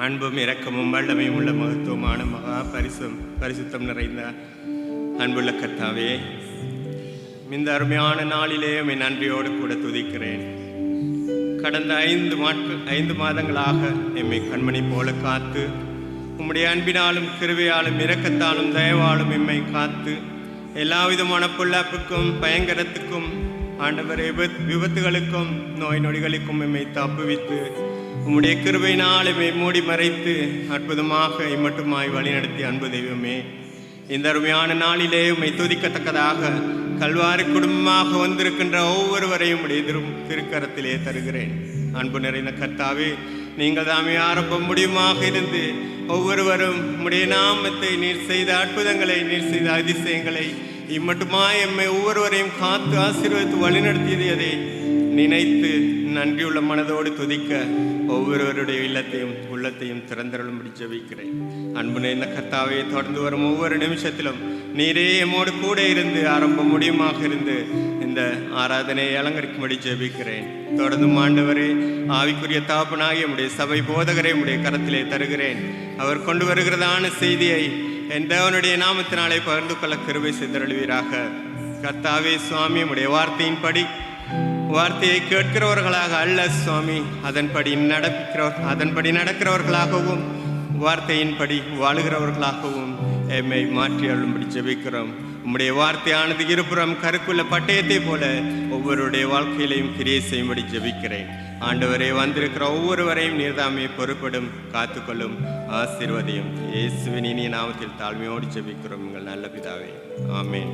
அன்பும் இரக்கமும் வல்லமையும் உள்ள மகத்துவமான மகா பரிசுத்தம் நிறைந்த அன்புள்ள கர்த்தாவே, இந்த அருமையான நாளிலே என் நன்றியோடு கூட துதிக்கிறேன். கடந்த 5 மாதங்களாக எம்மை கண்மணி போல காத்து, உம்முடைய அன்பினாலும் கிருபையாலும் இரக்கத்தாலும் தயவாலும் எம்மை காத்து, எல்லா விதமான பொல்லாப்புக்கும் பயங்கரத்துக்கும் ஆண்டவரே விபத்துகளுக்கும் நோய் நொடிகளுக்கும் எம்மை தப்புவித்து, உம்முடைய கிருபையினால் எம்மை மூடி மறைத்து அற்புதமாக இம்மட்டுமாய் வழிநடத்தி அன்பு தெய்வமே, இந்த அருமையான நாளிலே உம்மை துதிக்கத்தக்கதாக கல்வாரி குடும்பமாக வந்திருக்கின்ற ஒவ்வொருவரையும் உடைய திருக்கரத்திலே தருகிறேன். அன்பு நிறைந்த கர்த்தாவே, நீங்கள் தாமே ஆரம்பம் முடியுமாக இருந்து ஒவ்வொருவரும் உம்முடைய நாமத்தை நீர் செய்த அற்புதங்களை, நீர் செய்த அதிசயங்களை இம்மட்டுமாய் எம்மை ஒவ்வொருவரையும் காத்து ஆசீர்வதித்து வழிநடத்தியதை அதை நினைத்து நன்றியுள்ள மனதோடு துதிக்க ஒவ்வொருவருடைய இல்லத்தையும் உள்ளத்தையும் திறந்தருளும்படி ஜெபிக்கிறேன். அன்பு நிறைந்த கர்த்தாவே, தொடர்ந்து வரும் ஒவ்வொரு நிமிஷத்திலும் நீரே எம்மோடு கூட இருந்து ஆரம்பம் முடியுமாக இருந்து இந்த ஆராதனையை அலங்கரிக்கும்படி ஜெபிக்கிறேன். தொடர்ந்து ஆண்டவரே, ஆவிக்குரிய தகப்பனாகிய உம்முடைய சபை போதகரை உம்முடைய கரத்திலே தருகிறேன். அவர் கொண்டு வருகிறதான செய்தியை என் தேவனுடைய நாமத்தினாலே பகிர்ந்து கொள்ள கிருபை செய்தருள்வீராக. கர்த்தாவே சுவாமி, உம்முடைய வார்த்தையை கேட்கிறவர்களாக அல்ல சுவாமி, அதன்படி நடக்கிறவர்களாகவும் வார்த்தையின்படி வாழுகிறவர்களாகவும் எம்மை மாற்றி அருளும்படி ஜெபிக்கிறோம். உம்முடைய வார்த்தையானது இருபுறம் கருக்குள்ள பட்டயத்தை போல ஒவ்வொருடைய வாழ்க்கையிலையும் கிரியை செய்யும்படி ஜெபிக்கிறேன். ஆண்டவரே, வந்திருக்கிற ஒவ்வொருவரையும் நீர்தாமே பொறுப்படும் காத்துக்கொள்ளும் ஆசீர்வதியும். இயேசுவின் இனிய நாமத்தில் தாழ்மையோடு ஜெபிக்கிறோம் எங்கள் நல்ல பிதாவே, ஆமேன்.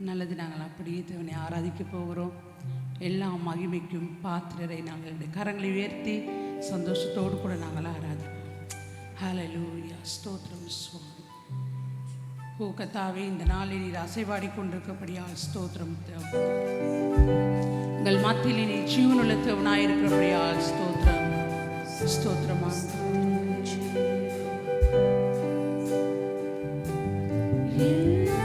நல்லது, நாங்கள் அப்படியே தேவனை ஆராதிக்க போகிறோம். எல்லா மகிமைக்கும் பாத்திரரை நாங்கள் கரங்களை உயர்த்தி சந்தோஷத்தோடு கூட நாங்கள் ஆராதிப்போம். ஹல்லேலூயா, ஸ்தோத்திரம் சுவாமி. ஓ கர்த்தாவே, இந்த நாளில் நீர் அசைவாடி கொண்டிருக்கப்படியால் ஸ்தோத்திரம். உங்கள் மத்தியில் நீர் ஜீவனுள்ள தேவனாயிருக்கிறபடியால் ஸ்தோத்திரம். ஸ்தோத்திரமான எல்லா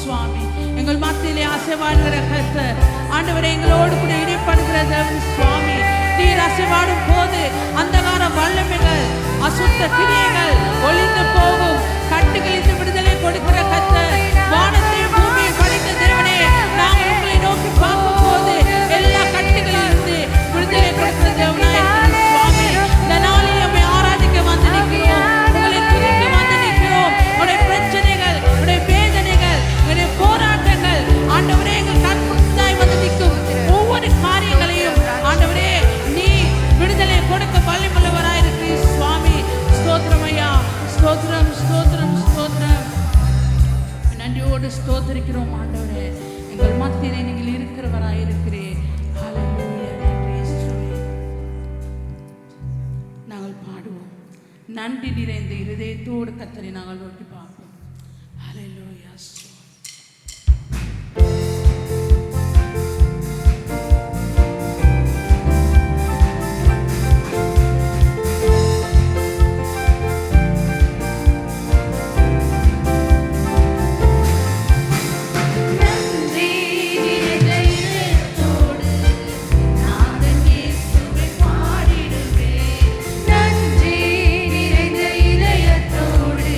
சுவாமி. எங்கள் மத்தியிலே அசைவாடுகிற கர்த்தர் ஆண்டவரே, எங்களோடு கூட இடைப்படுகிற தேவன் சுவாமி. நீர் அசைவாடும் போது அந்தகார வல்லமைகள், அசுத்த கிரியைகள் ஒளிந்து போகும். கட்டுகளிலிருந்து விடுதலை கொடுக்கிற கர்த்தர், வானத்தையும் பூமியை படைத்த தேவனே, நாங்கள் உங்களை நோக்கி பார்க்கும் போது எல்லா கட்டுகளிலிருந்து விடுதலை கொடுக்கிற தேவனாய் சுவாமி. இந்த நாளில் நம்மை ஆராதிக்க வந்து நிற்கிறோம், உங்களை துதிக்க வந்து நிற்கிறோம். உடைய பிரச்சனைகள், உடைய வேதனைகள், உடைய போராட்டங்கள் ஆண்டவரே எங்கள் கண்முன்னாய் வந்து நிற்கும் ஒவ்வொரு காரியங்களையும் ஆண்டவரே நீ விடுதலை கொடுக்க வல்லமையுள்ளவராயிருக்கிறீர் சுவாமி. ஸ்தோத்திரம் ஐயா, ஸ்தோத்திரம் ஸ்தோத்திரம் ஸ்தோத்திரம். நன்றியோடு ஸ்தோத்திரிக்கிறோம் ஆண்டவரே, எங்கள் மத்தியிலே நீங்கள் இருக்கிறவராயிருக்கிறீர். ஹல்லேலூயா, நன்றி இயேசுவே. நாங்கள் பாடுவோம், நன்றி நிறைந்த இருதயத்தோடு கர்த்தரை நாங்கள் நோக்கி பார்ப்போம். ஹல்லேலூயா. நன்றி நிறைந்த இதயத்தோடு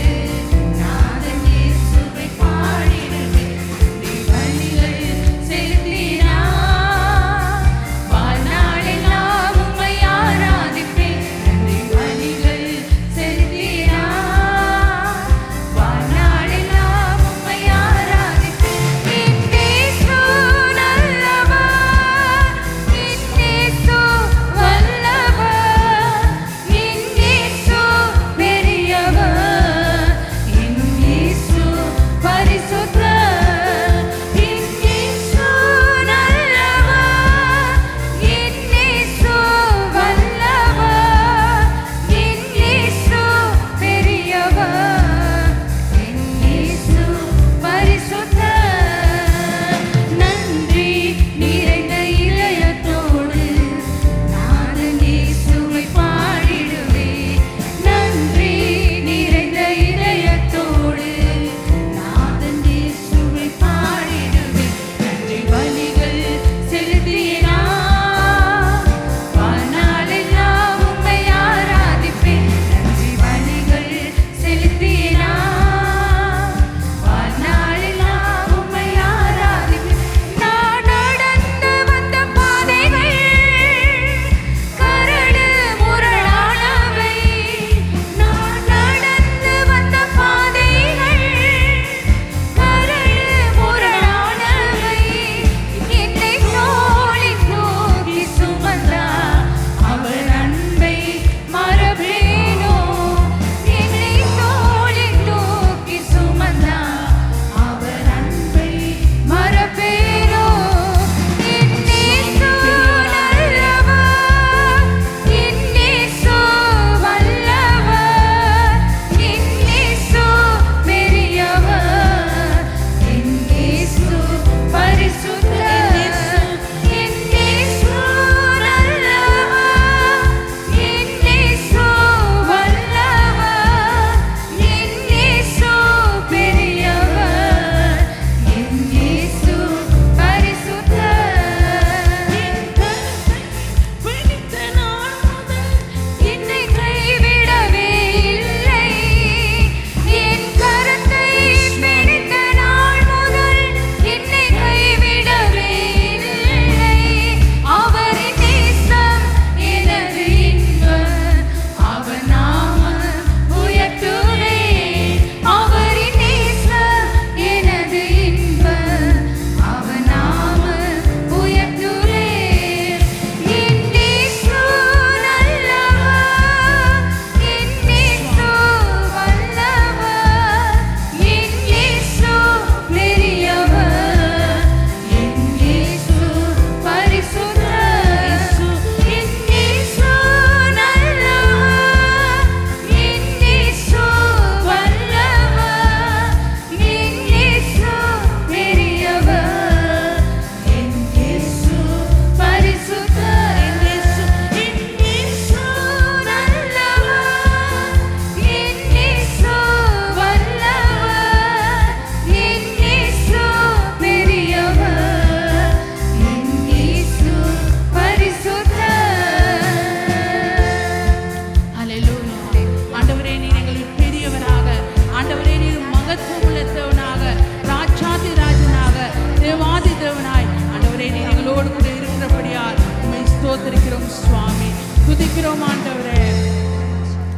துதிக்கிறோம் ஆண்டவரே.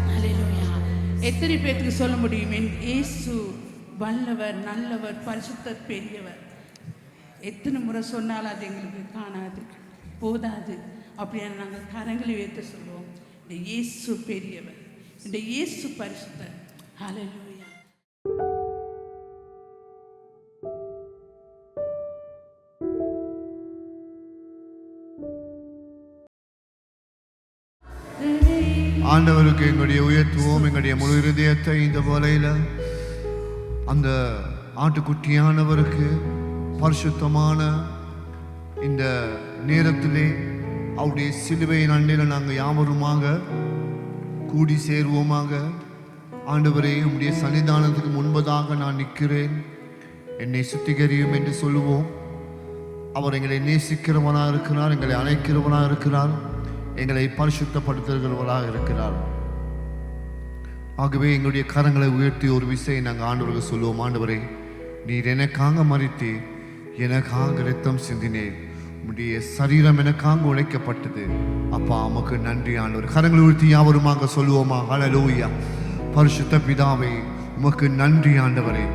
ஹல்லேலூயா. எத்தனை பேருக்கு சொல்ல முடியும் என் இயேசு வல்லவர், நல்லவர், பரிசுத்தர், பெரியவர்? எத்தனை முறை சொன்னாலும் அது எங்களுக்கு காணாது, போதாது. அப்படியான நாங்கள் கரங்களை உயர்த்தி சொல்லுவோம், இந்த இயேசு பெரியவர், இந்த இயேசு பரிசுத்தர். ஹல்லேலூயா. ஆண்டவருக்கு எங்களுடைய உயர்த்துவோம், எங்களுடைய முழு இருதயத்தை. இந்த வேளையில அந்த ஆட்டுக்குட்டியானவருக்கு பரிசுத்தமான இந்த நேரத்திலே அவருடைய சிலுவையின் அண்டையில் நாங்கள் யாவருமாக கூடி சேருவோமாக. ஆண்டவரே, உம்முடைய சன்னிதானத்துக்கு முன்பதாக நான் நிற்கிறேன், என்னை சுத்திகரியும் என்று சொல்லுவோம். அவர் எங்களை நேசிக்கிறவனாக இருக்கிறார், எங்களை அழைக்கிறவனாக இருக்கிறார், எங்களை பரிசுத்தப்படுத்துகிறவராக இருக்கிறார். ஆகவே எங்களுடைய கரங்களை உயர்த்தி ஒரு விஷயம் நாங்கள் ஆண்டவருக்கு சொல்லுவோம். ஆண்டவரே, நீர் எனக்காக மரித்து எனக்காக இரத்தம் சிந்தினேன், உம்முடைய சரீரம் எனக்காக உழைக்கப்பட்டது. அப்பா, உமக்கு நன்றி ஆண்டவர். கரங்களை உயர்த்தி யாவருமாக சொல்லுவோமா? ஹல்லேலூயா. பரிசுத்த பிதாவே, உமக்கு நன்றி ஆண்டவரே.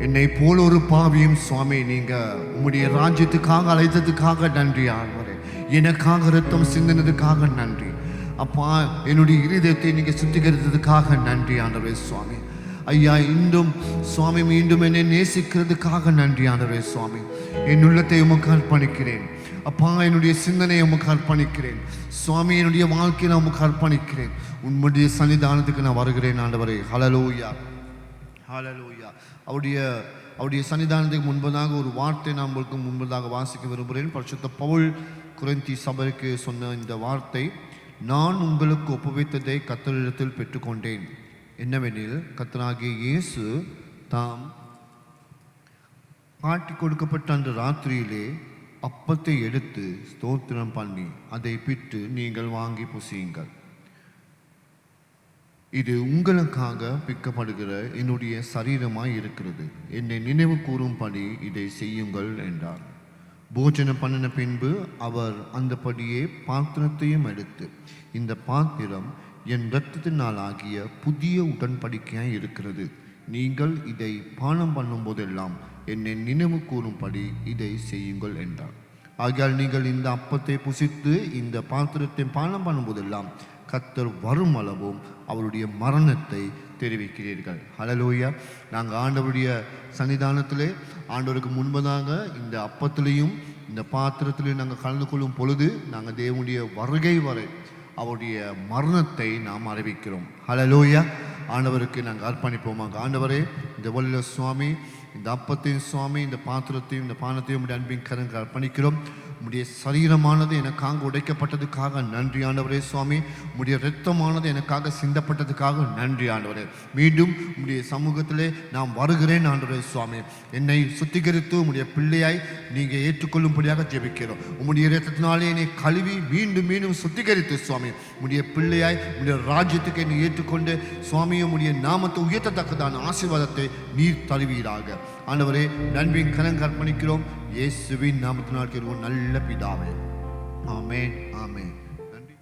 என்னை போல ஒரு பாவியும் சுவாமி நீங்க உம்முடைய ராஜ்யத்துக்காக அழைத்ததுக்காக நன்றி ஆண்டவரே. எனக்காக இரத்தம் சிந்தினதுக்காக நன்றி அப்பா. என்னுடைய இருதயத்தை நீங்க சுத்திகரித்ததுக்காக நன்றி ஆண்டவரே சுவாமி. ஐயா, இன்றும் சுவாமி மீண்டும் என்னை நேசிக்கிறதுக்காக நன்றி ஆண்டவரே சுவாமி. என் உள்ளத்தை உமக்கு அர்ப்பணிக்கிறேன் அப்பா, என்னுடைய சிந்தனையை உமக்கு அர்ப்பணிக்கிறேன் சுவாமி, என்னுடைய வாழ்க்கையை நான் உமக்கு அர்ப்பணிக்கிறேன். உன்னுடைய சன்னிதானத்துக்கு நான் வருகிறேன் ஆண்டவரே. ஹல்லேலூயா, ஹல்லேலூயா. அவருடைய சன்னிதானத்துக்கு முன்பதாக ஒரு வார்த்தை நான் உங்களுக்கு முன்பதாக வாசிக்க விரும்புகிறேன். பரிசுத்த பவுல் கொரிந்தி சபைக்கு சொன்ன இந்த வார்த்தை, நான் உங்களுக்கு ஒப்புவித்ததை கர்த்தரிடத்தில் பெற்றுக்கொண்டேன். என்னவெனில், கர்த்தராகிய இயேசு தாம் காட்டி கொடுக்கப்பட்ட அந்த ராத்திரியிலே அப்பத்தை எடுத்து ஸ்தோத்திரம் பண்ணி அதை பிட்டு, நீங்கள் வாங்கி புசியுங்கள், இது உங்களுக்காக பிக்கப்படுகிற என்னுடைய சரீரமாய் இருக்கிறது, என்னை நினைவு கூறும்படி இதை செய்யுங்கள் என்றார். போஜனம் பண்ணின பின்பு அவர் அந்தபடியே பாத்திரத்தையும் எடுத்து, இந்த பாத்திரம் என் இரத்தத்தினால் ஆகிய புதிய உடன்படிக்கையாய் இருக்கிறது, நீங்கள் இதை பானம் பண்ணும் போதெல்லாம் என்னை நினைவு கூறும்படி இதை செய்யுங்கள் என்றார். ஆகையால் நீங்கள் இந்த அப்பத்தை புசித்து இந்த பாத்திரத்தை பானம் பண்ணும் போதெல்லாம் கர்த்தர் வரும் அளவும் அவருடைய மரணத்தை தெரிவிக்கிறீர்கள். ஹல்லேலூயா. நாங்கள் ஆண்டவருடைய சன்னிதானத்திலே ஆண்டவருக்கு முன்பதாக இந்த அப்பத்திலையும் இந்த பாத்திரத்திலையும் நாங்கள் கலந்து கொள்ளும் பொழுது நாங்கள் தேவனுடைய வருகை வரை அவருடைய மரணத்தை நாம் அறிவிக்கிறோம். ஹல்லேலூயா. ஆண்டவருக்கு நாங்கள் அர்ப்பணிப்போமாக. ஆண்டவரே, இந்த வழியில சுவாமி, இந்த அப்பத்தையும் சுவாமி, இந்த பாத்திரத்தையும் இந்த பானத்தையும் உடைய அன்பின் கரங்கள் அர்ப்பணிக்கிறோம். உம்முடைய சரீரமானது எனக்காக உடைக்கப்பட்டதுக்காக நன்றி ஆண்டவரே சுவாமி. உம்முடைய இரத்தமானது எனக்காக சிந்தப்பட்டதுக்காக நன்றி ஆண்டவரே. மீண்டும் உம்முடைய சமூகத்திலே நான் வருகிறேன் ஆண்டவரே சுவாமி. என்னை சுத்திகரித்து உம்முடைய பிள்ளையாய் நீங்கள் ஏற்றுக்கொள்ளும்படியாக ஜெபிக்கிறோம். உம்முடைய இரத்தத்தினாலே என்னை கழுவி மீண்டும் மீண்டும் சுத்திகரித்து சுவாமி, உம்முடைய பிள்ளையாய் உம்முடைய ராஜ்யத்துக்கு என்னை ஏற்றுக்கொண்டு சுவாமி, உம்முடைய நாமத்தை உயர்த்தத்தக்கதான ஆசீர்வாதத்தை நீர் தருவீராக. ஆண்டவரே, நன்பின் கரங்கள் அர்ப்பணிக்கிறோம். இயேசுவின் நாமத்தினால் கேட்கிறோம் நல்ல பிதாவே. ஆமென், ஆமென். நன்றி.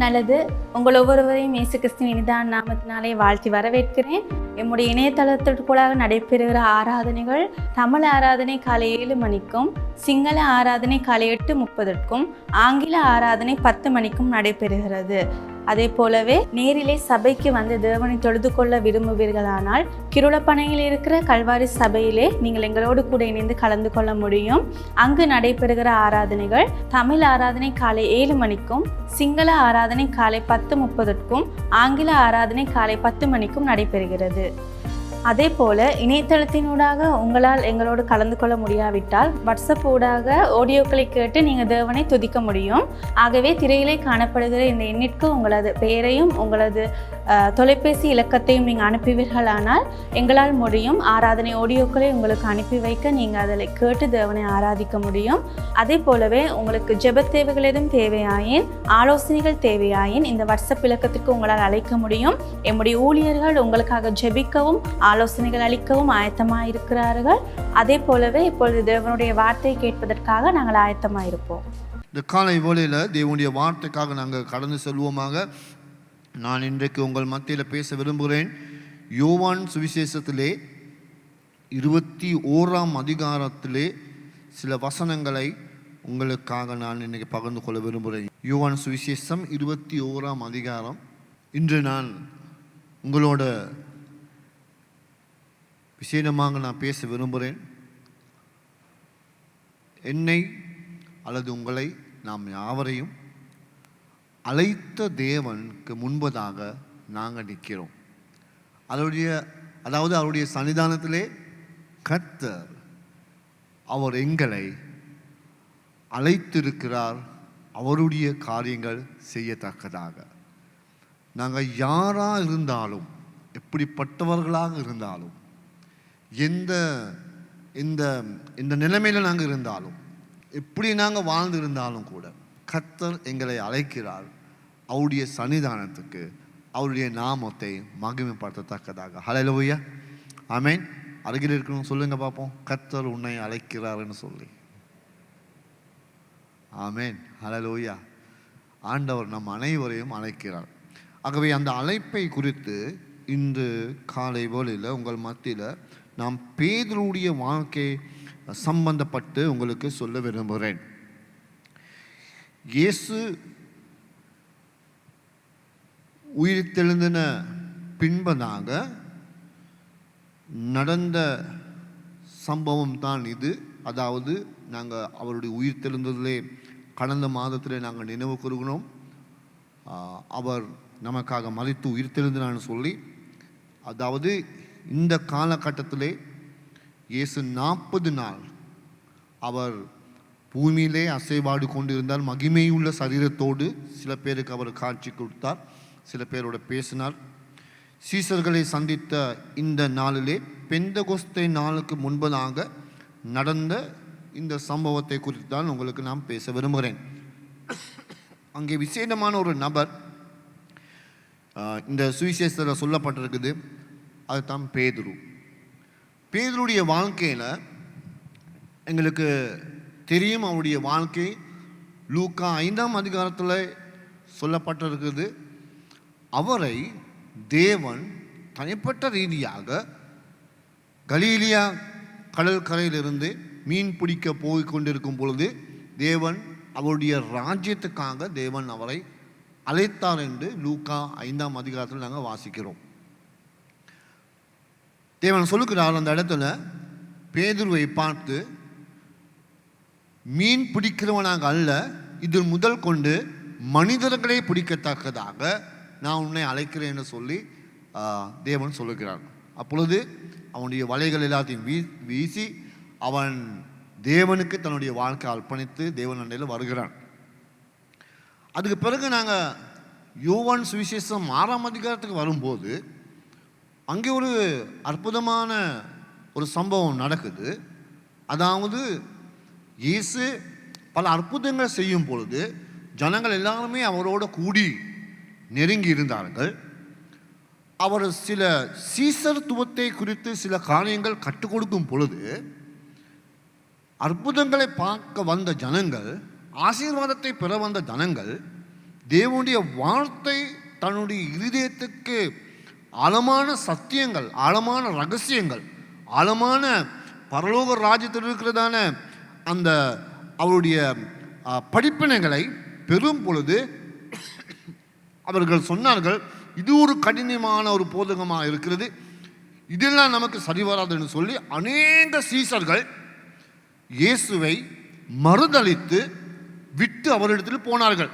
நல்லது. உங்கள் ஒவ்வொருவரையும் இயேசு கிறிஸ்துவின் இனிதான நாமத்தினாலே வாழ்த்தி வரவேற்கிறேன். எம்முடைய இணையதளத்திற்குள்ளாக நடைபெறுகிற ஆராதனைகள் தமிழ் ஆராதனை காலை 7 மணிக்கும், சிங்கள ஆராதனை காலை 8:30க்கும், ஆங்கில ஆராதனை 10 மணிக்கும் நடைபெறுகிறது. அதே போலவே நேரிலே சபைக்கு வந்து தேவனை தொழுது கொள்ள விரும்புவீர்களானால் கிருளப்பனையில் இருக்கிற கல்வாரி சபையிலே நீங்கள் எங்களோடு கூட இணைந்து கலந்து கொள்ள முடியும். அங்கு நடைபெறுகிற ஆராதனைகள் தமிழ் ஆராதனை காலை 7 மணிக்கும், சிங்கள ஆராதனை காலை 10:30க்கும், ஆங்கில ஆராதனை காலை 10 மணிக்கும் நடைபெறுகிறது. அதே போல் இணையதளத்தினூடாக உங்களால் எங்களோடு கலந்து கொள்ள முடியாவிட்டால் வாட்ஸ்அப் ஊடாக ஆடியோக்களை கேட்டு நீங்கள் தேவனை துதிக்க முடியும். ஆகவே திரையிலே காணப்படுகிற இந்த எண்ணிற்கு உங்களது பெயரையும் உங்களது தொலைபேசி இலக்கத்தையும் நீங்கள் அனுப்புவீர்களானால் எங்களால் முடியும். ஆராதனை ஆடியோக்களை உங்களுக்கு அனுப்பி வைக்க நீங்கள் அதில் கேட்டு தேவனை ஆராதிக்க முடியும். அதே போலவே உங்களுக்கு ஜெப தேவைகள் எதுவும் தேவையாயின், ஆலோசனைகள் தேவையாயின் இந்த வாட்ஸ்அப் இலக்கத்திற்கு உங்களால் அழைக்க முடியும். எம்முடைய ஊழியர்கள் உங்களுக்காக ஜெபிக்கவும் ஆலோசனைகள் அளிக்கவும் ஆயத்தமாக இருக்கிறார்கள். அதே போலவே இப்பொழுது தேவனுடைய வார்த்தையை கேட்பதற்காக நாங்கள் ஆயத்தமாக இருப்போம். இந்த காலை வேளையில் தேவனுடைய வார்த்தைக்காக நாங்கள் கடந்து செல்வோமாக. நான் இன்றைக்கு உங்கள் மத்தியில் பேச விரும்புகிறேன். யோவான் சுவிசேஷத்திலே 21ஆம் அதிகாரத்திலே சில வசனங்களை உங்களுக்காக நான் இன்றைக்கி பகிர்ந்து கொள்ள விரும்புகிறேன். யோவான் சுவிசேஷம் 21ஆம் அதிகாரம். இன்று நான் உங்களோட விசேடமாக நான் பேச விரும்புகிறேன். என்னை அல்லது உங்களை நாம் யாவரையும் அழைத்த தேவனுக்கு முன்பதாக நாங்கள் நிற்கிறோம். அவருடைய சன்னிதானத்திலே கர்த்தர் அவர் எங்களை அழைத்திருக்கிறார், அவருடைய காரியங்கள் செய்யத்தக்கதாக. நாங்கள் யாராக இருந்தாலும், எப்படிப்பட்டவர்களாக இருந்தாலும், இந்த நிலைமையில் நாங்கள் இருந்தாலும், எப்படி நாங்கள் வாழ்ந்து இருந்தாலும் கூட கர்த்தர் எங்களை அழைக்கிறார் அவருடைய சன்னிதானத்துக்கு, அவருடைய நாமத்தை மகிமைப்படுத்தத்தக்கதாக. ஹல்லேலூயா, ஆமென். அருகில் இருக்கணும் சொல்லுங்க பார்ப்போம், கர்த்தர் உன்னை அழைக்கிறார்னு சொல்லி. ஆமென், ஹல்லேலூயா. ஆண்டவர் நம் அனைவரையும் அழைக்கிறார். ஆகவே அந்த அழைப்பை குறித்து இன்று காலை வேளையில் உங்கள் மத்தியில் நாம் பேதுருடைய வாழ்க்கை சம்பந்தப்பட்டு உங்களுக்கு சொல்ல விரும்புகிறேன். இயேசு உயிர்த்தெழுந்தின பின்பதாக நடந்த சம்பவம் தான் இது. அதாவது நாங்கள் அவருடைய உயிர்த்தெழுந்ததிலே கடந்த மாதத்திலே நாங்கள் நினைவு கூறுகிறோம். அவர் நமக்காக மரித்து உயிர்த்தெழுந்தினான்னு சொல்லி. அதாவது இந்த காலகட்டத்திலே இயேசு 40 நாள் அவர் பூமியிலே அசைவாடு கொண்டிருந்தார். மகிமையுள்ள சரீரத்தோடு சில பேருக்கு அவர் காட்சி கொடுத்தார், சில பேரோட பேசினார். சீசர்களை சந்தித்த இந்த நாளிலே பெந்தகோஸ்தே நாளுக்கு முன்பதாக நடந்த இந்த சம்பவத்தை குறித்து தான் உங்களுக்கு நான் பேச விரும்புகிறேன். அங்கே விசேடமான ஒரு நபர் இந்த சுவிசேஷத்தில் சொல்லப்பட்டிருக்குது. அதுதான் பேதுரு. பேதுருடைய வாழ்க்கையில் எங்களுக்கு தெரியும். அவருடைய வாழ்க்கை லூக்கா 5ஆம் அதிகாரத்தில் சொல்லப்பட்டிருக்குது. அவரை தேவன் தனிப்பட்ட ரீதியாக கலீலியா கடற்கரையிலிருந்து மீன் பிடிக்க போய் கொண்டிருக்கும் பொழுது தேவன் அவருடைய ராஜ்யத்துக்காக தேவன் அவரை அழைத்தார் என்று லூக்கா 5ஆம் அதிகாரத்தில் நாங்கள் வாசிக்கிறோம். தேவன் சொல்லுகிறார் அந்த இடத்துல பேதுருவை பார்த்து, மீன் பிடிக்கிறவனாக அல்ல, இது முதல் கொண்டு மனிதர்களை பிடிக்கத்தக்கதாக நான் உன்னை அழைக்கிறேன்னு சொல்லி தேவன் சொல்லுகிறார். அப்பொழுது அவனுடைய வலைகள் எல்லாத்தையும் வீசி அவன் தேவனுக்கு தன்னுடைய வாழ்க்கை அர்ப்பணித்து தேவன் அண்டையில் வருகிறான். அதுக்கு பிறகு நாங்கள் யோவான் சுவிசேஷம் 6ஆம் அதிகாரத்துக்கு வரும்போது அங்கே ஒரு அற்புதமான ஒரு சம்பவம் நடக்குது. அதாவது இயேசு பல அற்புதங்கள் செய்யும் பொழுது ஜனங்கள் எல்லாருமே அவரோட கூடி நெருங்கி இருந்தார்கள். அவர் சில சீசர்த்துவத்தை குறித்து சில காரியங்கள் கற்றுக் கொடுக்கும் பொழுது அற்புதங்களை பார்க்க வந்த ஜனங்கள், ஆசீர்வாதத்தை பெற வந்த ஜனங்கள் தேவனுடைய வார்த்தை தன்னுடைய இருதயத்துக்கு ஆழமான சத்தியங்கள், ஆழமான ரகசியங்கள், ஆழமான பரலோக ராஜ்யத்தில் இருக்கிறதான அந்த அவருடைய படிப்பினைகளை பெறும் பொழுது அவர்கள் சொன்னார்கள், இது ஒரு கடினமான ஒரு போதகமாக இருக்கிறது, இதெல்லாம் நமக்கு சரி வராதுன்னு சொல்லி அநேக சீசர்கள் இயேசுவை மறுதலித்து விட்டு அவரிடத்தில் போனார்கள்.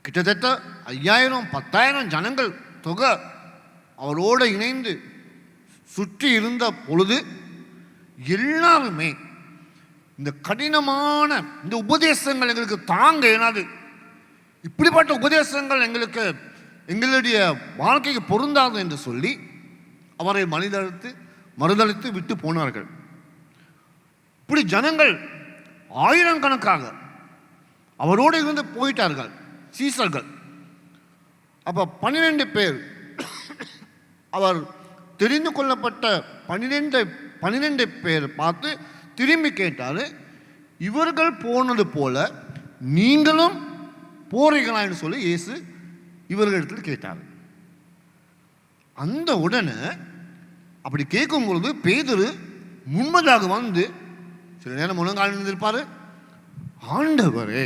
கிட்டத்தட்ட 5000-10,000 ஜனங்கள் தொகை அவரோடு இணைந்து சுற்றி இருந்த பொழுது எல்லாருமே இந்த கடினமான இந்த உபதேசங்கள் எங்களுக்கு தாங்க இயலாது, இப்படிப்பட்ட உபதேசங்கள் எங்களுடைய வாழ்க்கைக்கு பொருந்தாது என்று சொல்லி அவரை மறுதலித்து விட்டு போனார்கள். இப்படி ஜனங்கள் ஆயிரக்கணக்காக அவரோடு இருந்து போயிட்டார்கள் சீசர்கள். அப்போ 12 பேர், அவர் தெரிந்து கொள்ளப்பட்ட 12 பேர் பார்த்து திரும்பி கேட்டார், இவர்கள் போனது போல நீங்களும் போறீங்களா என்று சொல்லி இயேசு இவர்களிடத்தில் கேட்டார். அந்த உடனே அப்படி கேட்கும் பொழுது பேதுரு முன்பதாக வந்து சில நேரம் முழங்கால் இருந்திருப்பாரு, ஆண்டவரே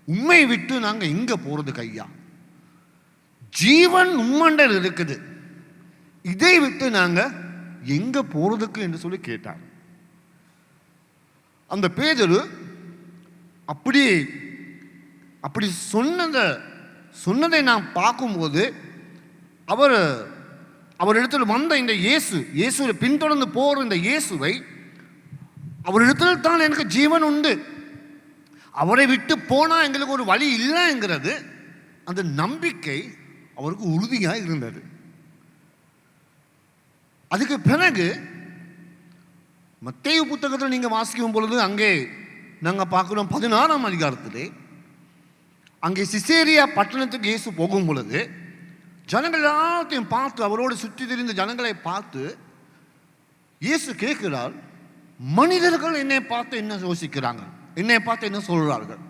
உண்மை விட்டு நாங்கள் இங்க போறது கையா, ஜீவன் உம்மண்டல் இருக்குது, இதை விட்டு நாங்க எங்க போறதுக்கு என்று சொல்லி கேட்டார். அந்த பேதுரு அப்படி சொன்னதை நான் பார்க்கும்போது அவரிடத்தில் வந்த இந்த இயேசுவை பின்தொடர்ந்து போற இந்த இயேசுவை, அவரிடத்தில் தான் எனக்கு ஜீவன் உண்டு, அவரை விட்டு போனா எங்களுக்கு ஒரு வழி இல்லைங்கிறது அந்த நம்பிக்கை அவருக்கு உறுதியாக இருந்தது. அதுக்கு பிறகு மத்தேயு புத்தகத்தில் நீங்க வாசிக்கும் பொழுது அங்கே நாங்கள் பார்க்கிறோம் 16ஆம் அதிகாரத்திலே, அங்கே சிசேரியா பட்டணத்துக்கு இயேசு போகும் பொழுது ஜனங்கள் எல்லாத்தையும் பார்த்து, அவரோடு சுற்றி திரிந்த ஜனங்களை பார்த்து இயேசு கேட்கிறார், மனிதர்கள் என்னை பார்த்து என்ன யோசிக்கிறாங்க, என்னை பார்த்து என்ன சொல்றார்கள்?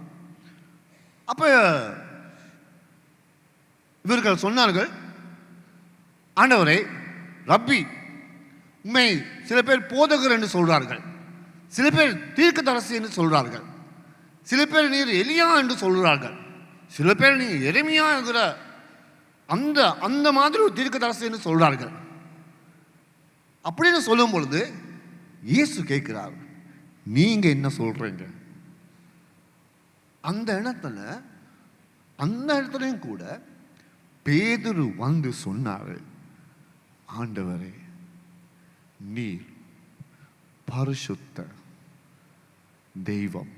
அப்ப இவர்கள் சொன்னார்கள், ஆண்டவரே ரப்பி, உண்மை சில பேர் போதகர் என்று சொல்றார்கள், சில பேர் தீர்க்கதரிசி என்று சொல்றார்கள், சில பேர் நீர் எலியா என்று சொல்கிறார்கள், சில பேர் நீ எரேமியா என்கிற அந்த மாதிரி ஒரு தீர்க்கதரிசி என்று சொல்றார்கள். அப்படின்னு சொல்லும் பொழுது இயேசு கேட்கிறார், நீங்க என்ன சொல்றீங்க? அந்த இடத்துலையும் கூட பேதுரு வந்து சொன்னார், ஆண்டவரே நீர் பரிசுத்த தெய்வம்,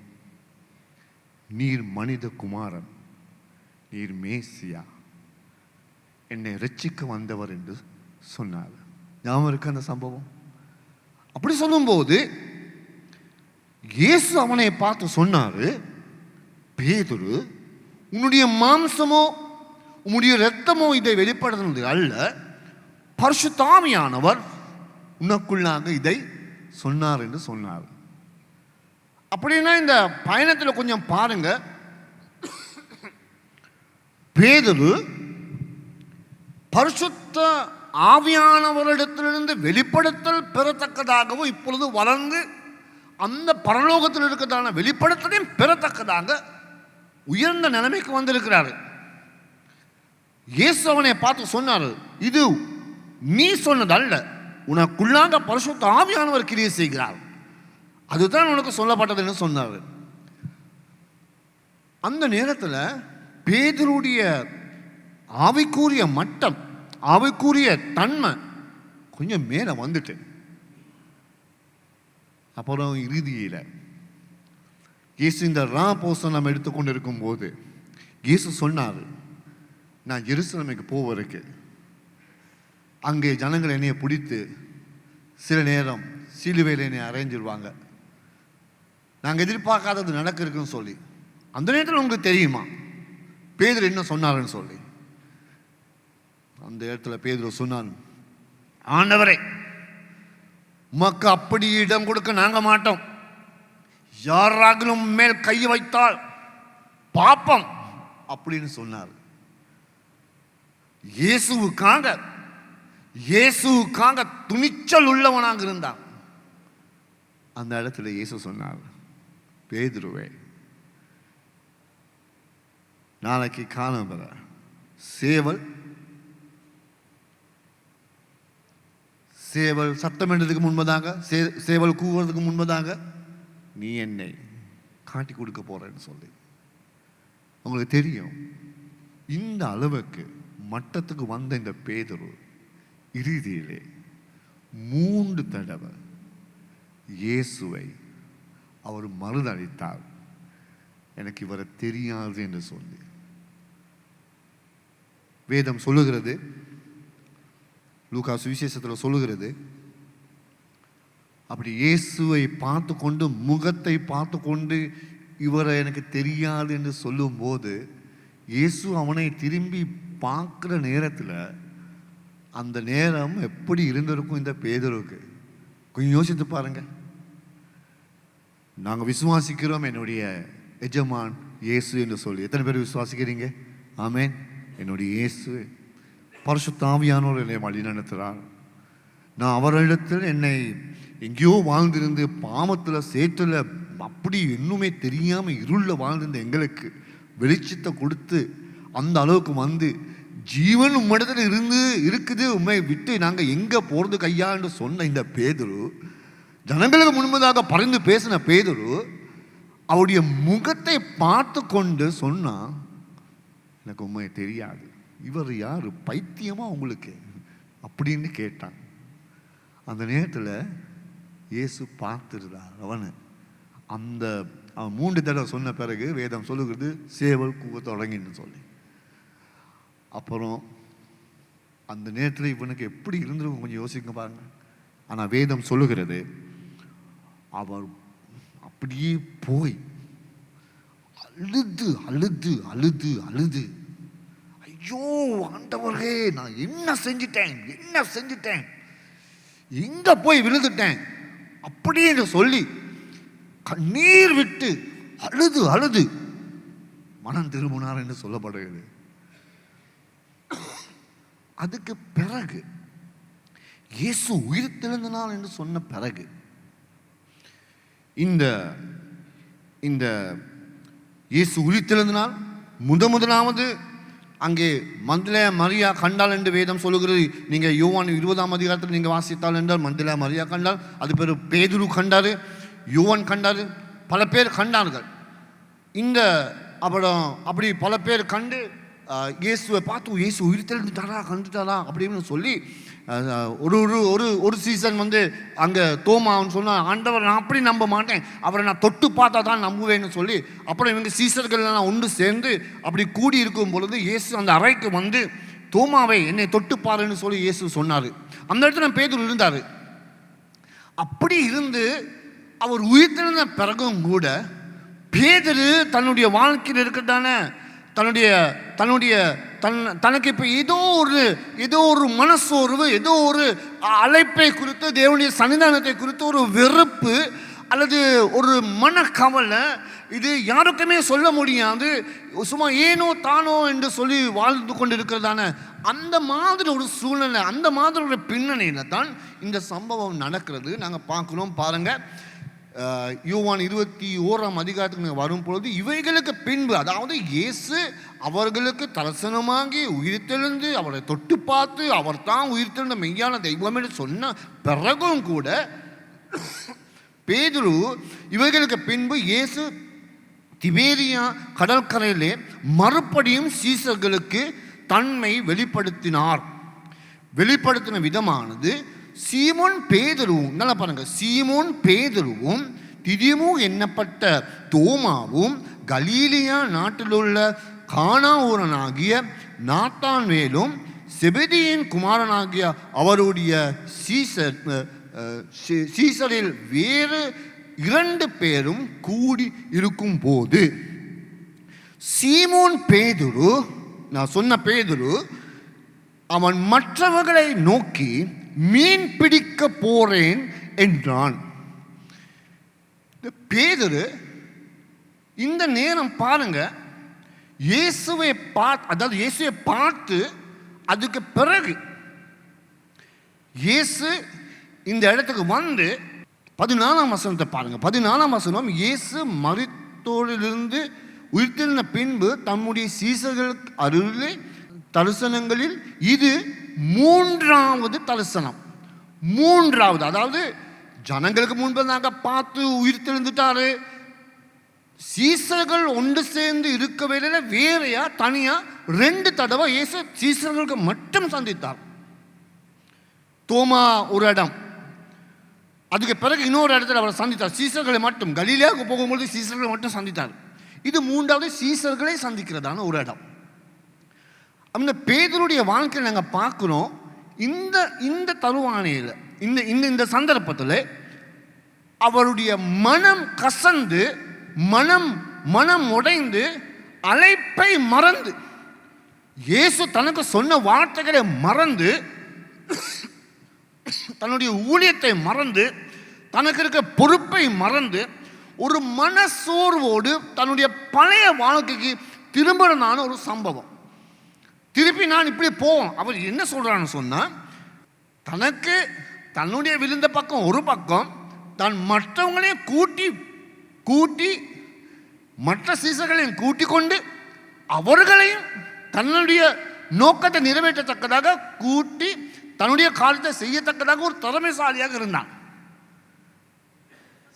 நீர் மனித குமாரன், நீர் மேசியா, என்னை ரட்சிக்க வந்தவர் என்று சொன்னார். ஞாபகம் இருக்கு அந்த சம்பவம்? அப்படி சொல்லும்போது இயேசு அவனை பார்த்து சொன்னாரு, பேதுரு உன்னுடைய மாம்சமோ உன்னுடைய இரத்தமோ இதை வெளிப்படுத்தினது அல்ல, பரிசுத்த ஆவியானவர் உனக்குள்ளாக இதை சொன்னார் என்று சொன்னார். அப்படின்னா இந்த பயணத்தில் கொஞ்சம் பாருங்க, பேதுரு பரிசுத்த ஆவியானவரிடத்திலிருந்து வெளிப்படுத்தல் பெறத்தக்கதாகவும் இப்பொழுது வளர்ந்து அந்த பரலோகத்தில் இருக்கிறதான வெளிப்படுத்தலையும் பெறத்தக்கதாக உயர்ந்த நிலைமைக்கு வந்திருக்கிறாரு. இயேசு அவனை பார்த்து சொன்னார், இது நீ சொன்னதல்ல, உனக்குள்ளாக பரிசுத்த ஆவியானவர் கிரியை செய்கிறார், அதுதான் உனக்கு சொல்லப்பட்டது என்று சொன்னார். அந்த நேரத்தில் பேதுருடைய ஆவிக்குரிய மட்டம், ஆவிக்குரிய தன்மை கொஞ்சம் மேலே வந்துட்டு, அப்புறம் இறுதியில் இயேசு இந்த ராபோசனம் எடுத்துக்கொண்டு இருக்கும்போது இயேசு சொன்னார், நான் எருசலேமுக்கு போவதற்கு அங்கே ஜனங்கள் என்னையை பிடித்து சில நேரம் சிலுவையில் என்னை அரைஞ்சிருவாங்க, நாங்கள் எதிர்பார்க்காதது நடக்க இருக்குன்னு சொல்லி. அந்த நேரத்தில் உங்களுக்கு தெரியுமா பேதுரு என்ன சொன்னாருன்னு சொல்லி? அந்த இடத்துல பேதுரு சொன்னான், ஆண்டவரே உமக்கு அப்படி இடம் கொடுக்க நாங்க மாட்டோம், யாராகிலும் மேல் கை வைத்தால் பாப்பம் அப்படின்னு சொன்னார். இயேசுவுக்காக துணிச்சல் உள்ளவனாக இருந்தான். அந்த இடத்துல இயேசு சொன்னார், பேதுருவே, நாளைக்கு காலம்பர சேவல் சத்தமிடுறதுக்கு முன்பதாக, சேவல் கூவுறதுக்கு முன்பதாக நீ என்னை காட்டி கொடுக்க போறேன்னு சொல்லி. உங்களுக்கு தெரியும், இந்த அளவுக்கு மட்டத்துக்கு வந்த இந்த பேதுரு இறுதியிலே 3 தடவை இயேசுவை அவர் மறுதளித்தார், எனக்கு இவரை தெரியாது என்று சொல்லி. வேதம் சொல்லுகிறது, லூக்கா சுவிசேஷத்தில் சொல்லுகிறது, அப்படி இயேசுவை பார்த்து கொண்டு, முகத்தை பார்த்து கொண்டு இவரை எனக்கு தெரியாது என்று சொல்லும்போது, இயேசு அவனை திரும்பி பார்க்குற நேரத்தில் அந்த நேரம் எப்படி இருந்திருக்கும் இந்த பேதுருக்கு? கொஞ்சம் யோசித்து பாருங்க. நாங்கள் விசுவாசிக்கிறோம் என்னுடைய எஜமான் இயேசு என்று சொல்லி. எத்தனை பேர் விசுவாசிக்கிறீங்க? ஆமேன். என்னுடைய இயேசு பரிசுத்த ஆவியானவர் என்னை வழி நடத்துகிறார். நான் அவரிடத்தில் என்னை எங்கேயோ வாழ்ந்திருந்து பாவத்தில் சேற்றில் அப்படி இன்னுமே தெரியாமல் இருளில் வாழ்ந்திருந்த எங்களுக்கு வெளிச்சத்தை கொடுத்து அந்த அளவுக்கு வந்து ஜீவன் உம்மிடத்தில் இருக்குது, உண்மை விட்டு நாங்கள் எங்கே போகிறது கையா என்று சொன்ன இந்த பேதுரு, ஜனங்களுக்கு முன்பதாக பறந்து பேசின பேதுரு அவருடைய முகத்தை பார்த்து கொண்டு சொன்னா, எனக்கு உண்மை தெரியாது, இவர் யார், பைத்தியமா உங்களுக்கு அப்படின்னு கேட்டான். அந்த நேரத்தில் இயேசு பார்த்துருந்தார் அவனை. அவன் 3 தடவை சொன்ன பிறகு வேதம் சொல்லுகிறது சேவல் கூவ தொடங்கின்னு சொல்லி. அப்புறம் அந்த நேரத்தில் இவனுக்கு எப்படி இருந்திருக்கும் கொஞ்சம் யோசிக்க பாருங்க. ஆனால் வேதம் சொல்லுகிறது, அவர் அப்படியே போய் அழுது அழுது அழுது அழுது, ஐயோ ஆண்டவரே, நான் என்ன செஞ்சிட்டேன், எங்க போய் விழுந்துட்டேன் அப்படின்னு சொல்லி கண்ணீர் விட்டு அழுது அழுது மனம் திரும்பினார் என்று சொல்லப்படுகிறது. அதுக்கு பிறகு இயேசு உயிர் தெழுந்தினார் என்று சொன்ன பிறகு இந்த இயேசு உயிர் தெழுந்தினார் முதலாவது அங்கே மந்தலே மரியா கண்டாள் என்று வேதம் சொல்லுகிறது. நீங்கள் யோவான் 20ஆம் அதிகாரத்தில் நீங்கள் வாசித்தால் என்றால் மந்தலே மரியா கண்டாள், அது பேர் பேதுரு கண்டாரு, யோவான் கண்டாரு, பல பேர் கண்டார்கள். இந்த அப்புறம் அப்படி பல பேர் கண்டு இயேசுவை பார்த்து, இயேசு உயிர் தெழுந்துட்டாரா, கண்டுட்டாரா அப்படின்னு சொல்லி ஒரு சீசன் வந்து அங்கே தோமான்னு சொன்னால், ஆண்டவர் நான் அப்படி நம்ப மாட்டேன், அவரை நான் தொட்டு பார்த்தா தான் நம்புவேன்னு சொல்லி, அப்புறம் இவங்க சீசர்கள்லாம் ஒன்று சேர்ந்து அப்படி கூடி இருக்கும் பொழுது இயேசு அந்த அறைக்கு வந்து, தோமாவை என்னை தொட்டு பாருன்னு சொல்லி இயேசு சொன்னார். அந்த இடத்துல பேதுரு இருந்தார். அப்படி இருந்து அவர் உயிர் தெழுந்த பிறகும் கூட பேதுரு தன்னுடைய வாழ்க்கையில் இருக்கிறதான தனக்கு இப்போ ஏதோ ஒரு மனசோர்வு, ஏதோ ஒரு அழைப்பை குறித்து, தேவனுடைய சன்னிதானத்தை குறித்து ஒரு வெறுப்பு அல்லது ஒரு மனக்கவலை, இது யாருக்குமே சொல்ல முடியாது, சும்மா ஏனோ தானோ என்று சொல்லி வாழ்ந்து கொண்டு இருக்கிறதான அந்த மாதிரி ஒரு சூழ்நிலை, அந்த மாதிரி ஒரு பின்னணியில் தான் இந்த சம்பவம் நடக்கிறது. நாங்கள் பார்க்குறோம். பாருங்கள், யோவான் 21ஆம் அதிகாரத்துக்கு வரும் பொழுது, இவைகளுக்கு பின்பு, அதாவது இயேசு அவர்களுக்கு தரிசனமாகி உயிர்த்தெழுந்து அவரை தொட்டு பார்த்து அவர் தான் உயிர்த்தெழுந்த மெய்யான தெய்வம் என்று சொன்ன பிறகும் கூட பேதுரு இவைகளுக்கு பின்பு இயேசு திபேரியா கடற்கரையிலே மறுபடியும் சீசர்களுக்கு தன்மை வெளிப்படுத்தின விதமானது, சீமோன் பேதுருவும், நல்லா பாருங்க, சீமோன் பேதுருவும் திதிமு என்னப்பட்ட தோமாவும் கலீலியா நாட்டிலுள்ள கானா ஊரனாகிய நாத்தான்வேலும் செபெதியின் குமாரனாகிய அவருடைய சீசரில் வேறு 2 பேரும் கூடி இருக்கும் போது, சீமோன் பேதுரு, நான் சொன்ன பேதுரு, அவன் மற்றவர்களை நோக்கி மீன் பிடிக்க போறேன் என்றான். பேதுரு இந்த நேரம் பாருங்க, இயேசுவை அதாவது இயேசுவை பார்த்து அதுக்கு பிறகு இயேசு இந்த இடத்துக்கு வந்து 14ஆம் வசனத்தை பாருங்க. 14ஆம் வசனம், இயேசு மரித்தோரிலிருந்து உயிர்த்தெழுந்த பின்பு தம்முடைய சீசர்களுக்கு அருளே தரிசனங்களில் இது 3வது தரிசனம். 3வது, அதாவது ஜனங்களுக்கு முன்பு நாங்கள் பார்த்து உயிர்த்தெழுந்துட்டாரு. சீசர்கள் ஒன்று சேர்ந்து இருக்க வேலையில வேறையா தனியா 2 தடவை இயேசு சீசர்களுக்கு மட்டும் சந்தித்தார். தோமா ஒரு இடம், அதுக்கு பிறகு இன்னொரு இடத்துல அவர் சந்தித்தார். சீசர்களை மட்டும், கலிலேயாவுக்கு போகும்போது சீசர்களை மட்டும் சந்தித்தார். இது 3வது சீசர்களை சந்திக்கிறதான ஒரு இடம். அந்த பேதுருடைய வாழ்க்கையை நாங்கள் பார்க்குறோம். இந்த தருவானையில் இந்த சந்தர்ப்பத்தில் அவருடைய மனம் கசந்து மனம் உடைந்து அழைப்பை மறந்து, இயேசு தனக்கு சொன்ன வார்த்தைகளை மறந்து, தன்னுடைய ஊழியத்தை மறந்து, தனக்கு இருக்க பொறுப்பை மறந்து, ஒரு மனசோர்வோடு தன்னுடைய பழைய வாழ்க்கைக்கு திரும்புறதான ஒரு சம்பவம். திருப்பி நான் இப்படி போவோம். அவர் என்ன சொல்றான்னு சொன்னா, தனக்கு தன்னுடைய விழுந்த பக்கம் ஒரு பக்கம், தான் மற்றவங்களையும் கூட்டி மற்ற சீசர்களையும் கூட்டி கொண்டு அவர்களையும் தன்னுடைய நோக்கத்தை நிறைவேற்றத்தக்கதாக கூட்டி தன்னுடைய காலத்தை செய்யத்தக்கதாக ஒரு திறமைசாலியாக இருந்தான்.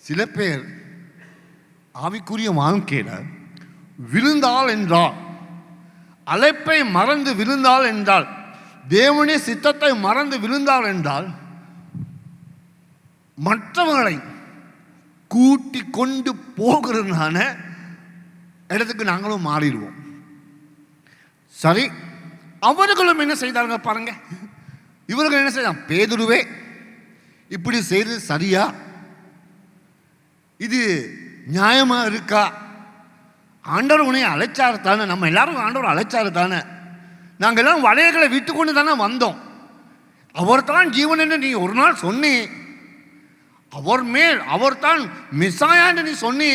சில பேர் ஆவிக்குரிய வாழ்க்கையில விழுந்தால் என்றால், அழைப்பை மறந்து விழுந்தால் என்றால், தேவனுடைய சித்தத்தை மறந்து விழுந்தால் என்றால், மற்றவர்களை கூட்டி கொண்டு போகிறதான இடத்துக்கு நாங்களும் மாறிடுவோம். சரி, அவர்களும் என்ன செய்தாங்க பாருங்க. இவர்கள் என்ன செய்தாங்க? பேதுருவே, இப்படி செய்து சரியா? இது நியாயமா இருக்கா? ஆண்டவர் உன்னை அழைச்சாரு தானே, நம்ம எல்லாரும் ஆண்டவர் அழைச்சாரு தானே, நாங்கள் எல்லாம் வலைகளை விட்டு கொண்டு தானே வந்தோம். அவர் தான் ஜீவன் என்று நீ ஒரு நாள் சொன்னி, அவர் தான் மிசாயா என்று நீ சொன்னி.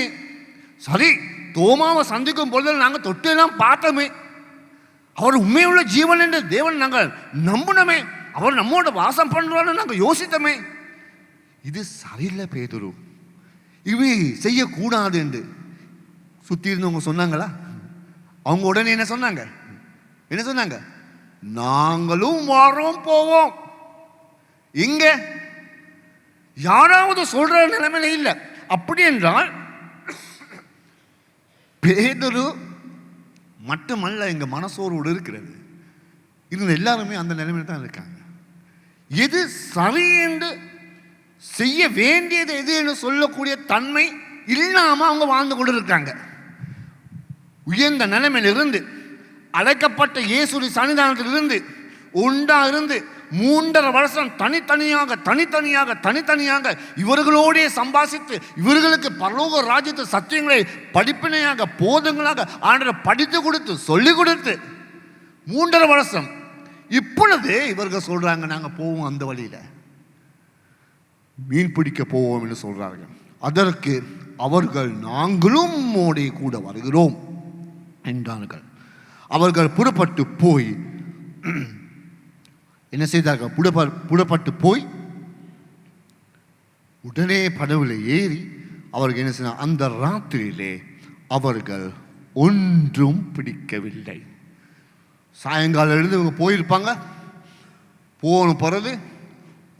சரி, தோமாவை சந்திக்கும் பொழுது நாங்கள் தொட்டெல்லாம் பார்த்தோமே, அவர் உண்மையுள்ள ஜீவன் என்று தேவன் நாங்கள் நம்பினோமே, அவர் நம்மோட வாசம் பண்றான்னு நாங்கள் யோசித்தோமே. இது சரியில்லை பேதுரு, இவை செய்யக்கூடாது என்று சுற்றி இருந்தவங்க சொன்னாங்களா? அவங்க உடனே என்ன சொன்னாங்க? நாங்களும் வரோம் போவோம். இங்க யாராவது சொல்ற நிலைமையில இல்லை. அப்படி என்றால் பேதுரு மட்டுமல்ல, எங்க மனசோரோடு இருக்கிறது இருந்த எல்லாருமே அந்த நிலைமையில தான் இருக்காங்க. எது சரி என்று செய்ய வேண்டியது எது என்று சொல்லக்கூடிய தன்மை இல்லாம அவங்க வாழ்ந்து கொண்டு இருக்காங்க. உயர்ந்த நிலைமையிலிருந்து, அழைக்கப்பட்ட இயேசுடைய சன்னிதானத்திலிருந்து உண்டா இருந்து 3.5 வருஷம் தனித்தனியாக இவர்களோடே சம்பாசித்து, இவர்களுக்கு பரலோக ராஜ்யத்து சத்தியங்களை படிப்பினையாக போதங்களாக ஆண்டவரை படித்து கொடுத்து சொல்லிக் கொடுத்து 3.5 வருஷம். இப்பொழுது இவர்கள் சொல்றாங்க, நாங்க போவோம், அந்த வழியில மீன் பிடிக்க போவோம் என்று சொல்றார்கள். அதற்கு அவர்கள், நாங்களும் மோடி கூட வருகிறோம் என்றார்கள். அவர்கள் புறப்பட்டு போய் என்ன செய்தார்கள்? புறப்பட்டு போய் உடனே படவுல ஏறி அவர்கள் என்ன செய்தார்? அந்த ராத்திரியிலே அவர்கள் ஒன்றும் பிடிக்கவில்லை. சாயங்காலம் எழுந்து இவங்க போயிருப்பாங்க. போன பிறகு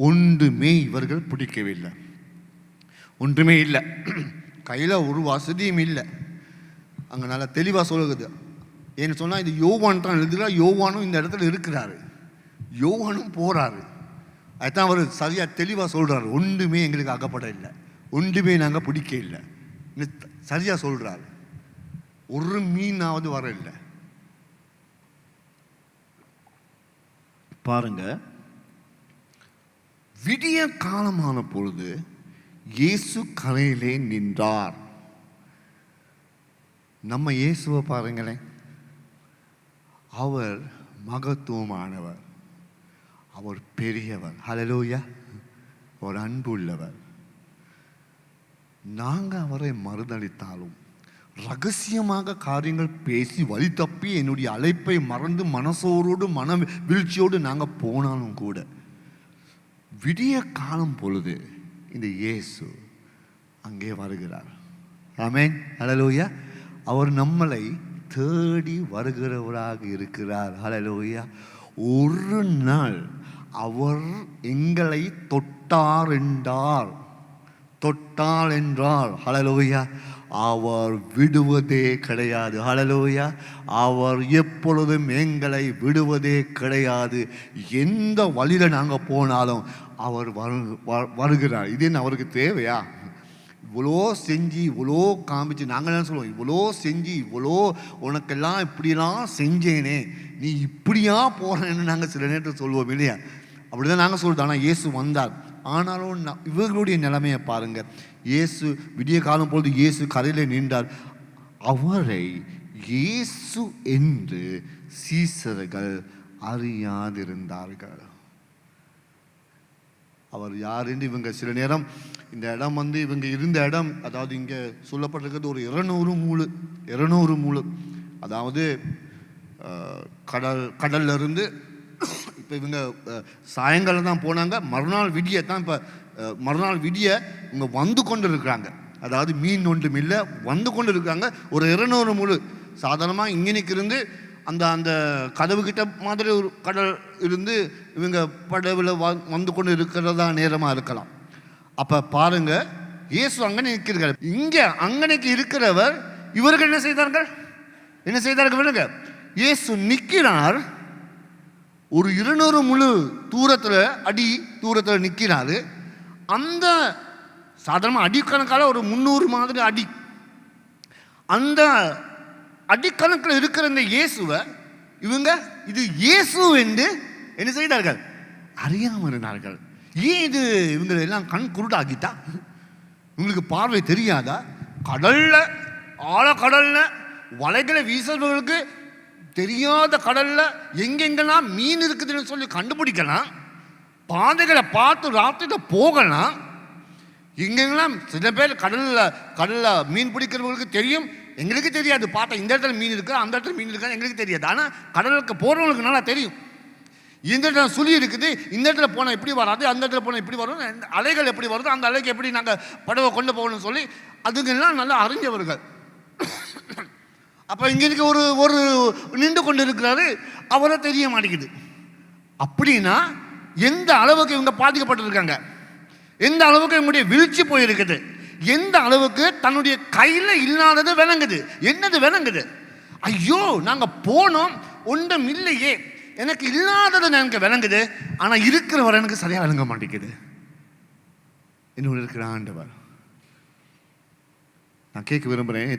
ஒன்றுமே இவர்கள் பிடிக்கவில்லை. ஒன்றுமே இல்லை, கையில் ஒரு வசதியும் இல்லை. அங்கே நல்லா தெளிவாக சொல்லுது. ஏன்னு சொன்னால் இது யோவான் தான் எழுதுகிறார். யோவானும் இந்த இடத்துல இருக்கிறாரு, யோவானும் போகிறாரு. அதுதான் அவர் சரியாக தெளிவாக சொல்கிறார். ஒன்றுமே எங்களுக்கு அகப்பட இல்லை, ஒன்றுமே நாங்கள் பிடிக்க இல்லை, சரியாக சொல்கிறாரு. ஒரு மீனாவது வர இல்லை. பாருங்க, விடிய காலமான பொழுது இயேசு கரையிலே நின்றார். நம்ம இயேசுவை பாருங்களேன், அவர் மகத்துவமானவர், அவர் பெரியவர், ஹல்லேலூயா, அவர் அன்புள்ளவர். நாங்கள் அவரை மறுதளித்தாலும், ரகசியமாக காரியங்கள் பேசி வழி தப்பி என்னுடைய அழைப்பை மறந்து மனசோரோடு மன வீழ்ச்சியோடு நாங்கள் போனாலும் கூட விடிய காலம் பொழுது இந்த இயேசு அங்கே வருகிறார். ஆமென், ஹல்லேலூயா. அவர் நம்மளை தேடி வருகிறவராக இருக்கிறார். ஹல்லேலூயா. ஒரு நாள் அவர் எங்களை தொட்டார் என்றால் ஹல்லேலூயா, அவர் விடுவதே கிடையாது. ஹல்லேலூயா. அவர் எப்பொழுதும் எங்களை விடுவதே கிடையாது. எந்த வழியில நாங்கள் போனாலும் அவர் வருகிறார். இது என்ன அவருக்கு தேவையா? இவ்வளோ செஞ்சு இவ்வளோ காமிச்சு நாங்கள் என்ன சொல்லுவோம், இவ்வளோ செஞ்சு இவ்வளோ உனக்கெல்லாம் இப்படிலாம் செஞ்சேனே, நீ இப்படியா போகிறேன்னு நாங்கள் சில நேரத்தில் சொல்லுவோம் இல்லையா? அப்படி தான் நாங்கள் சொல்கிறோம். ஆனால் இயேசு வந்தார். ஆனாலும் இவர்களுடைய நிலைமையை பாருங்கள். இயேசு விடிய காலம் பொழுது இயேசு கரையில் நின்றார். அவரை இயேசு என்று சீசர்கள் அறியாதிருந்தார்கள். அவர் யார் என்று இவங்க சில நேரம் இந்த இடம் இவங்க இருந்த இடம், அதாவது இங்கே சொல்லப்பட்டிருக்கிறது ஒரு 200 மூழு, அதாவது கடல்ல இருந்து இப்போ இவங்க சாயங்காலம் தான் போனாங்க. மறுநாள் விடிய இவங்க வந்து கொண்டு இருக்கிறாங்க. அதாவது மீன் ஒன்றும் இல்லை, வந்து கொண்டு இருக்காங்க. ஒரு 200 மூழு சாதாரணமாக இங்கனைக்கு இருந்து அந்த கதவு கிட்ட மாதிரி ஒரு கடல் இருந்து இவங்க படவில் வந்து கொண்டு இருக்கிறதா நேரமாக இருக்கலாம். அப்போ பாருங்க, இயேசு அங்கனே நிற்கிறார். இங்கே அங்கனைக்கு இருக்கிறவர் இவர்கள் என்ன செய்தார்கள் விடுங்க. இயேசு நிற்கிறார். ஒரு 200 முழு தூரத்தில் நிற்கிறாரு. அந்த சாதாரண அடிக்கணக்கால ஒரு 300 மாதிரி அடி, அந்த அடிக்கணக்கில் இருக்கிற இந்த இயேசுவை இவங்க இது இயேசு என்று என்ன செய்தார்கள்? அறியாமல் இருந்தார்கள். ஏன் இது இவங்க எல்லாம் கண் குருடாகிட்டா? இவங்களுக்கு பார்வை தெரியாதா? ஆழக்கடல்ல வலைகளை வீசுறவர்களுக்கு தெரியாத கடல்ல எங்கெங்கெல்லாம் மீன் இருக்குதுன்னு சொல்லி கண்டுபிடிக்கலாம். பாதைகளை பார்த்து ராத்திரியில் போகலாம். எங்கெங்கெல்லாம் சில பேர் கடல்ல மீன் பிடிக்கிறவங்களுக்கு தெரியும், எங்களுக்கு தெரியாது. பார்த்தா இந்த இடத்துல மீன் இருக்கு, அந்த இடத்துல மீன் இருக்கா எங்களுக்கு தெரியாது. ஆனால் கடலுக்கு போகிறவங்களுக்கு நல்லா தெரியும். இந்த இடத்துல சுழி இருக்குது, இந்த இடத்துல போனால் இப்படி வராது, அந்த இடத்துல போனால் இப்படி வரும், அலைகள் எப்படி வருது, அந்த அலைக்கு எப்படி நாங்கள் படவை கொண்டு போகணும்னு சொல்லி அதுங்கெல்லாம் நல்லா அறிஞ்சவர்கள். அப்போ இங்கே இருக்க ஒரு நின்று கொண்டு இருக்கிறாரு, அவரை தெரிய மாட்டேங்குது. அப்படின்னா எந்த அளவுக்கு இவங்க பாதிக்கப்பட்டிருக்காங்க, எந்த அளவுக்கு இவங்களுடைய வீழ்ச்சி போயிருக்குது, எந்த அளவுக்கு தன்னுடைய கையில் இல்லாதது விளங்குது. என்னது விளங்குது? ஐயோ நாங்கள் போனோம் ஒன்றும் இல்லையே, எனக்கு இல்லாதது எனக்கு விளங்குது, ஆனால் இருக்கிறவர் எனக்கு சரியாக விளங்க மாட்டேங்குது. என்னோட இருக்கிற ஆண்டவர், நான் கேட்க விரும்புகிறேன்,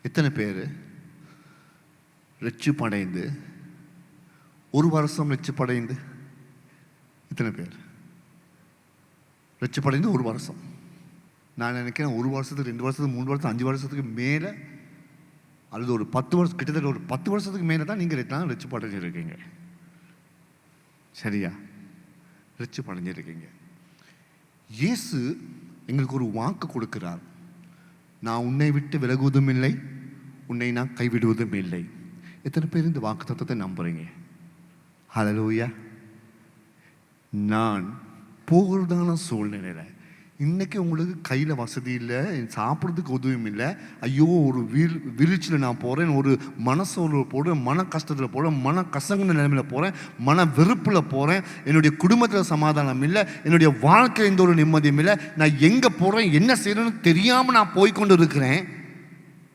எத்தனை பேர் ரட்சிப்படைந்து 1 வருஷம் ரட்சிப்படைந்து, எத்தனை பேர் ரட்சிப்படைந்து 1 வருஷம்? நான் நினைக்கிறேன் 1 வருஷத்துக்கு 2 வருஷத்துக்கு 3 வருஷம் 5 வருஷத்துக்கு மேலே, அல்லது ஒரு 10 வருஷம், கிட்டத்தட்ட ஒரு 10 வருஷத்துக்கு மேலே தான் நீங்கள் ரட்சிப்படைஞ்சிருக்கீங்க. சரியா? ரட்சிப்படைஞ்சிருக்கீங்க. இயேசு எங்களுக்கு ஒரு வாக்கு கொடுக்கிறார். நான் உன்னை விட்டு விலகுவதும் இல்லை, உன்னை நான் கைவிடுவதும் இல்லை. எத்தனை பேர் இந்த வாக்கு தத்துவத்தை நம்புறீங்க? ஹல்லேலூயா. நான் போகிறதான சூழ்நிலையில் இன்றைக்கி உங்களுக்கு கையில் வசதி இல்லை, சாப்பிட்றதுக்கு உதவியும் இல்லை, ஐயோ ஒரு வீழ்ச்சியில் நான் போகிறேன், ஒரு மனசோர்வில் போகிறேன், மன கஷ்டத்தில் போகிறேன், மன கசங்கின நிலைமையில் போகிறேன், மன வெறுப்பில் போகிறேன், என்னுடைய குடும்பத்தில் சமாதானம் இல்லை, என்னுடைய வாழ்க்கையில் எந்த ஒரு நிம்மதியும் இல்லை, நான் எங்கே போகிறேன் என்ன செய்யணும்னு தெரியாமல் நான் போய்கொண்டு இருக்கிறேன்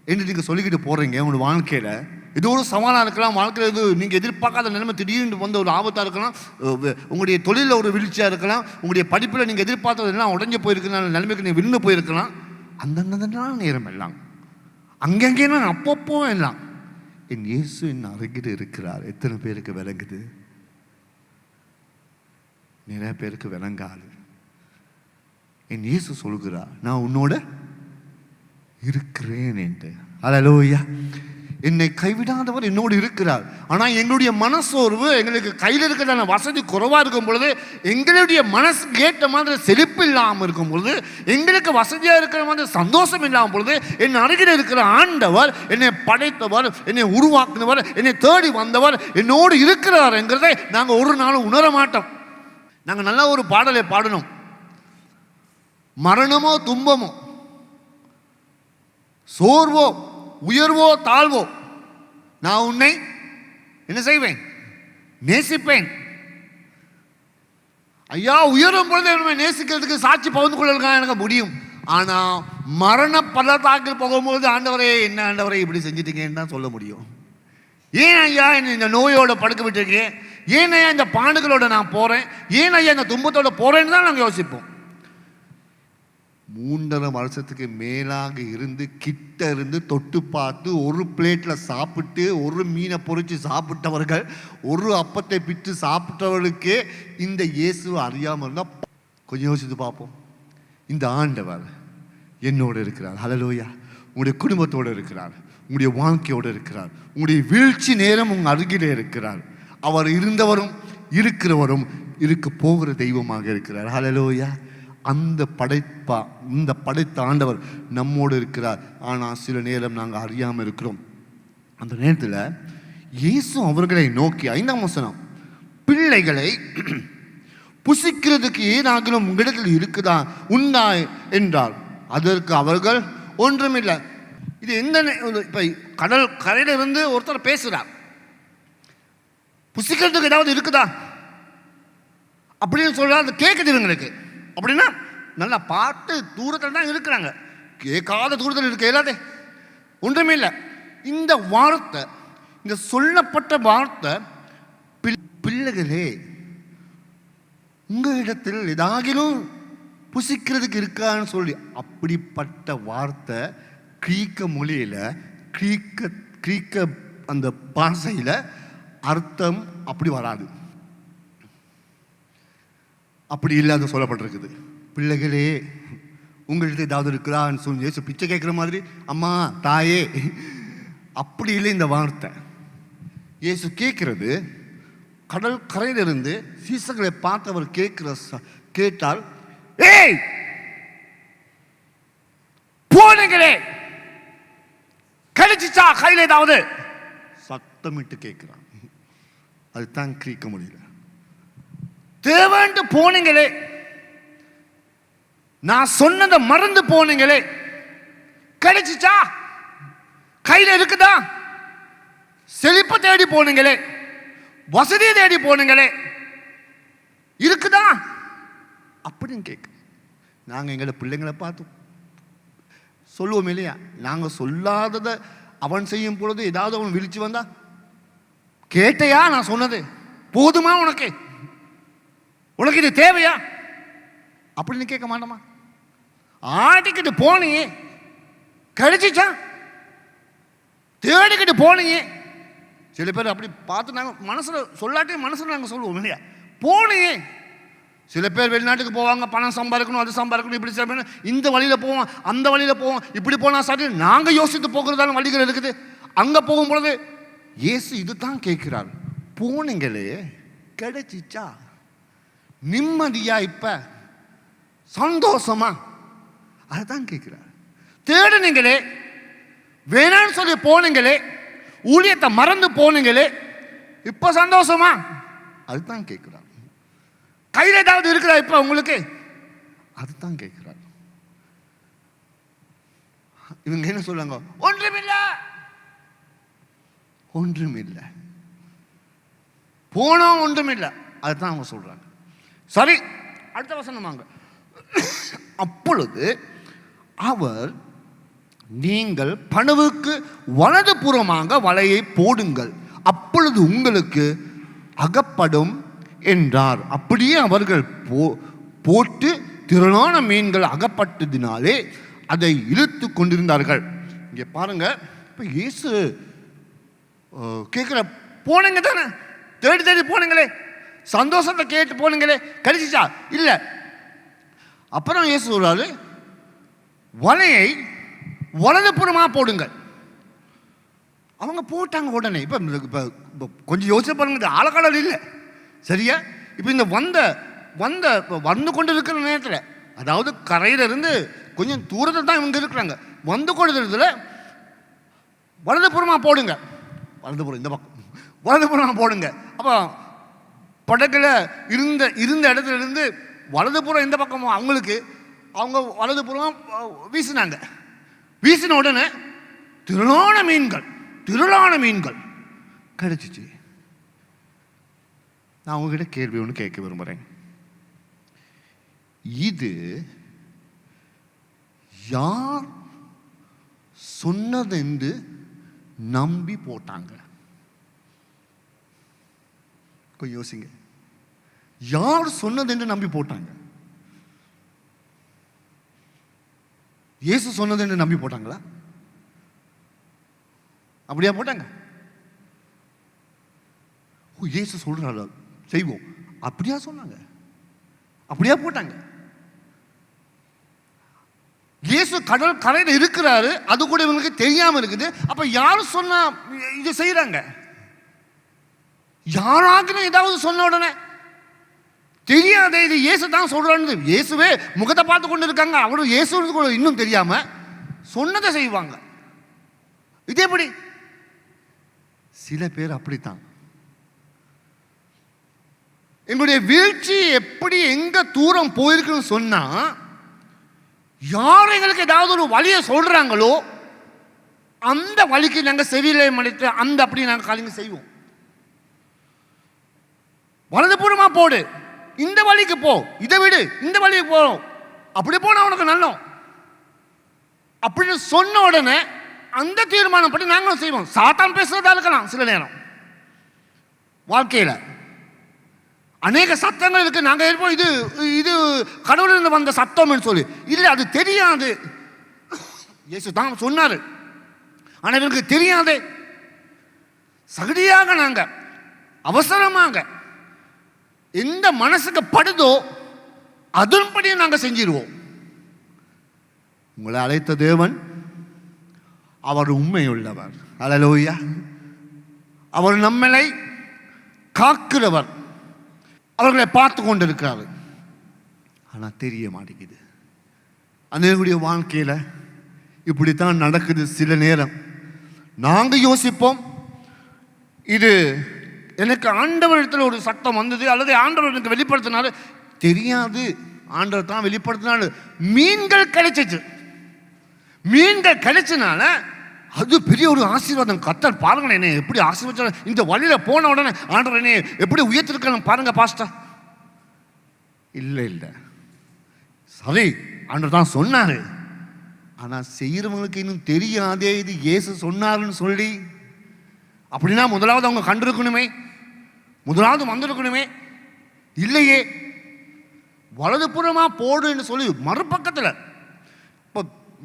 என்று நீங்கள் சொல்லிக்கிட்டு போகிறீங்க. உங்களோட வாழ்க்கையில் ஏதோ ஒரு சவாலாக இருக்கலாம், வாழ்க்கையில் எது நீங்கள் எதிர்பார்க்காத நிலைமை திடீர்னு வந்து ஒரு ஆபத்தாக இருக்கலாம், உங்களுடைய தொழிலில் ஒரு வீழ்ச்சியாக இருக்கலாம், உங்களுடைய படிப்பில் நீங்கள் எதிர்பார்த்தது எல்லாம் உடஞ்சி போயிருக்கலாம், நிலைமைக்கு நீங்கள் விழுந்து போயிருக்கலாம். அந்தந்த நேரம் எல்லாம் அங்கங்கே நான் அப்பப்போ எல்லாம் என் இயேசு என் அருகில் இருக்கிறார். எத்தனை பேருக்கு விளங்குது? நிறைய பேருக்கு விளங்காது. என் இயேசு சொல்கிறார், நான் உன்னோட இருக்கிறேன் என்று. ஹல்லேலூயா. என்னை கைவிடாதவர் என்னோடு இருக்கிறார். ஆனால் எங்களுடைய மனசோர்வு, எங்களுக்கு கையில் இருக்கிறதான வசதி குறைவாக இருக்கும் பொழுது, எங்களுடைய மனசுக்கு ஏற்ற மாதிரி செழிப்பு இல்லாமல் இருக்கும் பொழுது, எங்களுக்கு வசதியாக இருக்கிற மாதிரி சந்தோஷம் இல்லாமல் பொழுது, என் அருகில் இருக்கிற ஆண்டவர், என்னை படைத்தவர், என்னை உருவாக்குனவர், என்னை தேடி வந்தவர் என்னோடு இருக்கிறார் என்கிறதை நாங்கள் ஒரு நாளும் உணர மாட்டோம். நாங்கள் நல்ல ஒரு பாடலை பாடணும். மரணமோ துன்பமோ, சோர்வோ உயர்வோ தாழ்வோ, நான் உன்னை என்ன செய்வேன்? நேசிப்பேன். ஐயா, உயரும் பொழுது என்னை நேசிக்கிறதுக்கு சாட்சி பகிர்ந்து கொள்ள எனக்கு முடியும். ஆனால் மரண பள்ளத்தாக்கில் போகும்போது ஆண்டவரே, என்ன ஆண்டவரே இப்படி செஞ்சிட்டீங்கன்னு தான் சொல்ல முடியும். ஏன் ஐயா என்ன இந்த நோயோட படுக்க விட்டுருக்கேன்? ஏன் ஐயா இந்த பாண்டுகளோட நான் போகிறேன்? ஏன் ஐயா இந்த துன்பத்தோட போகிறேன்னு தான் நாங்கள் யோசிப்போம். 3.5 வருஷத்துக்கு மேலாக இருந்து, கிட்ட இருந்து தொட்டு பார்த்து, ஒரு பிளேட்டில் சாப்பிட்டு, ஒரு மீனை பொறிச்சு சாப்பிட்டவர்கள், ஒரு அப்பத்தை பிட்டு சாப்பிட்டவர்களுக்கே இந்த இயேசுவை அறியாமல் இருந்தால் கொஞ்சம் யோசித்து பார்ப்போம். இந்த ஆண்டவர் என்னோடு இருக்கிறார். ஹல்லேலூயா. உங்களுடைய குடும்பத்தோடு இருக்கிறார், உங்களுடைய வாழ்க்கையோடு இருக்கிறார், உங்களுடைய வீழ்ச்சி நேரம் உங்கள் அருகிலே இருக்கிறார். அவர் இருந்தவரும் இருக்கிறவரும் இருக்க போகிற தெய்வமாக இருக்கிறார். ஹல்லேலூயா. அந்த இந்த படைத்த ஆண்டவர் நம்மோடு இருக்கிறார். ஆனால் சில நேரம் நாங்கள் அறியாமல் இருக்கிறோம். அந்த நேரத்தில் இயேசு அவர்களை நோக்கி 5ஆம் வசனம், பிள்ளைகளை புசிக்கிறதுக்கு ஏதாகிலும் உங்களிடத்தில் இருக்குதா உண்டா என்றார். அதற்கு அவர்கள் ஒன்றுமில்லை. இது எந்த இப்போ கடல் கரையில இருந்து ஒருத்தர் பேசுகிறார், புசிக்கிறதுக்கு ஏதாவது இருக்குதா அப்படின்னு சொல்றாரு. அது கேட்குது இவங்களுக்கு. அப்படின்னா நல்லா பார்த்து தூரத்தில் தான் இருக்கிறாங்க, கேட்காத தூரத்தில் இருக்க இல்லாதே ஒன்றுமே இல்லை. இந்த வார்த்தை, இந்த சொல்லப்பட்ட வார்த்தை, பிள்ளைகளே உங்களிடத்தில் ஏதாகிலும் புசிக்கிறதுக்கு இருக்கான்னு சொல்லி, அப்படிப்பட்ட வார்த்தை கிரீக்க மொழியில், கிரீக்க அந்த பாஷையில் அர்த்தம் அப்படி வராது, அப்படி இல்லாத சொல்லப்பட்டிருக்குது. பிள்ளைகளே உங்கள்கிட்ட ஏதாவது இருக்குதான்னு சொல்லி இயேசு பிச்சை கேட்குற மாதிரி, அம்மா தாயே, அப்படி இல்லை இந்த வார்த்தை. இயேசு கேட்கிறது, கடல் கரையிலிருந்து சீசர்களை பார்த்தவர் கேட்டால், ஏய் போனீங்களே, கழிச்சிச்சா கையில் ஏதாவது சத்தமிட்டு கேட்கிறான். அதுதான் கிரீக்க முடியல. தேவன்ட்டு போனீங்களே, நான் சொன்னதை மறந்து போனீங்களே, கிடைச்சிச்சா கையில் இருக்குதா, செழிப்பை தேடி போனீங்களே, வசதியை தேடி போனீங்களே, இருக்குதா அப்படின்னு கேட்க. நாங்கள் எங்களை பிள்ளைங்களை பார்த்தோம் சொல்லுவோம் இல்லையா, நாங்கள் சொல்லாததை அவன் செய்யும் பொழுது ஏதாவது அவன் விழிச்சு வந்தா, கேட்டையா நான் சொன்னது போதுமா உனக்கு, உனக்கு இது தேவையா அப்படின்னு கேட்க மாட்டோமா? ஆட்டிக்கிட்டு போனீங்க, கழிச்சிச்சா தேடிக்கிட்டு போனீங்க. சில பேர் அப்படி பார்த்து நாங்கள் மனசில் சொல்லாட்டி மனசில் நாங்கள் சொல்லுவோம் இல்லையா, போனீங்க. சில பேர் வெளிநாட்டுக்கு போவாங்க, பணம் சம்பாதிக்கணும், அது சம்பாதிக்கணும், இப்படி சம்பாதிக்கணும், இந்த வழியில் போவோம், அந்த வழியில் போவோம், இப்படி போனால் சாட்டி நாங்கள் யோசித்து போகிறதாலும் வழிகள் இருக்குது. அங்கே போகும்பொழுது இயேசு இதுதான் கேட்கிறார், போனீங்களே கிடைச்சிச்சா, நிம்மதியா, இப்ப சந்தோஷமா, அதுதான் கேட்கிறார். தேடுனீங்களே, வேணான்னு சொல்லி போனீங்களே, ஊழியத்தை மறந்து போனீங்களே, இப்ப சந்தோஷமா, அதுதான் கேட்கிறார். கையில் ஏதாவது இருக்கிறா இப்ப உங்களுக்கு, அதுதான் கேட்கிறார். இவங்க என்ன சொல்றாங்க, ஒன்றுமில்லை, ஒன்றுமில்லை, போனோம் ஒன்றுமில்லை, அதுதான் அவங்க சொல்றாங்க. சரி, அடுத்த வசனம் வாங்க. அப்பொழுது அவர், நீங்கள் படவுக்கு வலது புறமாக வலையை போடுங்கள், அப்பொழுது உங்களுக்கு அகப்படும் என்றார். அப்படியே அவர்கள் போட்டு திரளான மீன்கள் அகப்பட்டதினாலே அதை இழுத்து கொண்டிருந்தார்கள். இங்கே பாருங்க, இப்போ இயேசு கேட்குற, போனீங்க தானே, தேடி தேடி போனீங்களே, சந்தோஷத்தை கேட்டு போனீங்களே, கிடைச்சிச்சா இல்லை. அப்புறம் இயேசு சொல்றாரு, வலையை வலதுபுறமாக போடுங்கள். அவங்க போட்டாங்க உடனே. இப்போ இப்போ கொஞ்சம் யோசிச்சு பாருங்க, ஆழக்கடல் இல்லை சரியா. இப்போ இந்த வந்து கொண்டு இருக்கிற நேரத்தில், அதாவது கரையிலிருந்து கொஞ்சம் தூரத்தில் தான் இவங்க இருக்கிறாங்க. வந்து கொண்டு இருக்கிறதுல வலதுபுறமாக போடுங்க, வலதுபுறம் இந்த பக்கம் வலதுபுறமாக போடுங்க. அப்போ படகுல இருந்த இடத்துல இருந்து வலதுபுறம் இந்த பக்கம் அவங்களுக்கு, அவங்க வலதுபுறம் வீசின உடனே திரளான மீன்கள் கிடைச்சிச்சு. நான் உங்ககிட்ட கேள்வி ஒன்று கேட்க விரும்புகிறேன். இது யார் சொன்னதென்று நம்பி போட்டாங்க? கொஞ்சம் யோசிங்க. யார் சொன்னதென்று நம்பி போட்டாங்க? இயேசு சொன்னதென்று நம்பி போட்டாங்களா? அப்படியா போட்டாங்க? இயேசு சொல்றாரு செய்வோம், அப்படியா சொன்னாங்க? அப்படியா போட்டாங்க? இயேசு கடல் கரையில் இருக்கிறாரு, அது கூட இவங்களுக்கு தெரியாம இருக்குது. அப்ப யாரு சொன்னா இது செய்யறாங்க? யாராக ஏதாவது சொன்ன உடனே தெரியாதே இது இயேசு தான் சொல்றான்னு இயேசுவே முகத்தை பார்த்து கொண்டு இருக்காங்க, அவரும் இயேசு இன்னும் தெரியாம சொன்னதை செய்வாங்க. இது எப்படி? சில பேர் அப்படித்தான். எங்களுடைய வீழ்ச்சி எப்படி எங்க தூரம் போயிருக்குன்னு சொன்னா, யார் எங்களுக்கு ஏதாவது ஒரு வழியை சொல்றாங்களோ அந்த வழிக்கு நாங்க செவியிலே மடித்து அந்த அப்படி நாங்கள் காலிங்க செய்வோம். வலதுபுறமா போடு, இந்த வழிக்கு போ, இதை விடு, இந்த வழிக்கு போறோம், அப்படி போனா உனக்கு நல்லோம் அப்படின்னு சொன்ன உடனே அந்த தீர்மானம் படி நாங்களும் செய்வோம். சாத்தான் பேசுறதா இருக்கலாம் சில நேரம். வாழ்க்கையில் அநேக சத்தங்கள் இருக்கு. நாங்கள் இருப்போம் இது இது கடவுளிலிருந்து வந்த சத்தம்னு சொல்லி. இல்லை, அது தெரியாது. இயேசு தான் சொன்னாரு, ஆனால் இவருக்கு தெரியாதே. சகடியாக நாங்க அவசரமாக எந்த மனசுக்கு படுதோ அதன்படி நாங்கள் செஞ்சிருவோம். உங்களை அழைத்த தேவன் அவர் உண்மையுள்ளவர். அல்லேலூயா. அவர் நம்மளை காக்கிறவர், அவர்களை பார்த்து கொண்டிருக்கிறார். ஆனால் தெரிய மாட்டேங்குது. அநேகருடைய வாழ்க்கையில் இப்படித்தான் நடக்குது. சில நேரம் நாங்கள் யோசிப்போம், இது எனக்கு ஆண்டவரிடத்தில் ஒரு சட்டம் வந்தது, அல்லது ஆண்டவர் எனக்கு வெளிப்படுத்தினாரு. தெரியாது, ஆண்டவர் தான் வெளிப்படுத்தினாரு. மீன்கள் கிடைச்சிச்சு. மீன்கள் கிடைச்சனால அது பெரிய ஒரு ஆசீர்வாதம். கர்த்தர் பாருங்க என்ன எப்படி ஆசீர்வதிச்சாரு. இந்த வழியில போன உடனே ஆண்டவர் என்ன எப்படி உயர்த்திருக்க பாருங்க பாஸ்டர். இல்லை இல்லை, சரி ஆண்டவர் தான் சொன்னாரு, ஆனா செய்யறவங்களுக்கு இன்னும் தெரியாதே இது இயேசு சொன்னாருன்னு சொல்லி. அப்படின்னா முதலாவது அவங்க கண்டிருக்கணுமே, முதலாவது வந்திருக்கணுமே. இல்லையே, வலதுபுறமா போடுன்னு சொல்லி மறுபக்கத்தில். இப்போ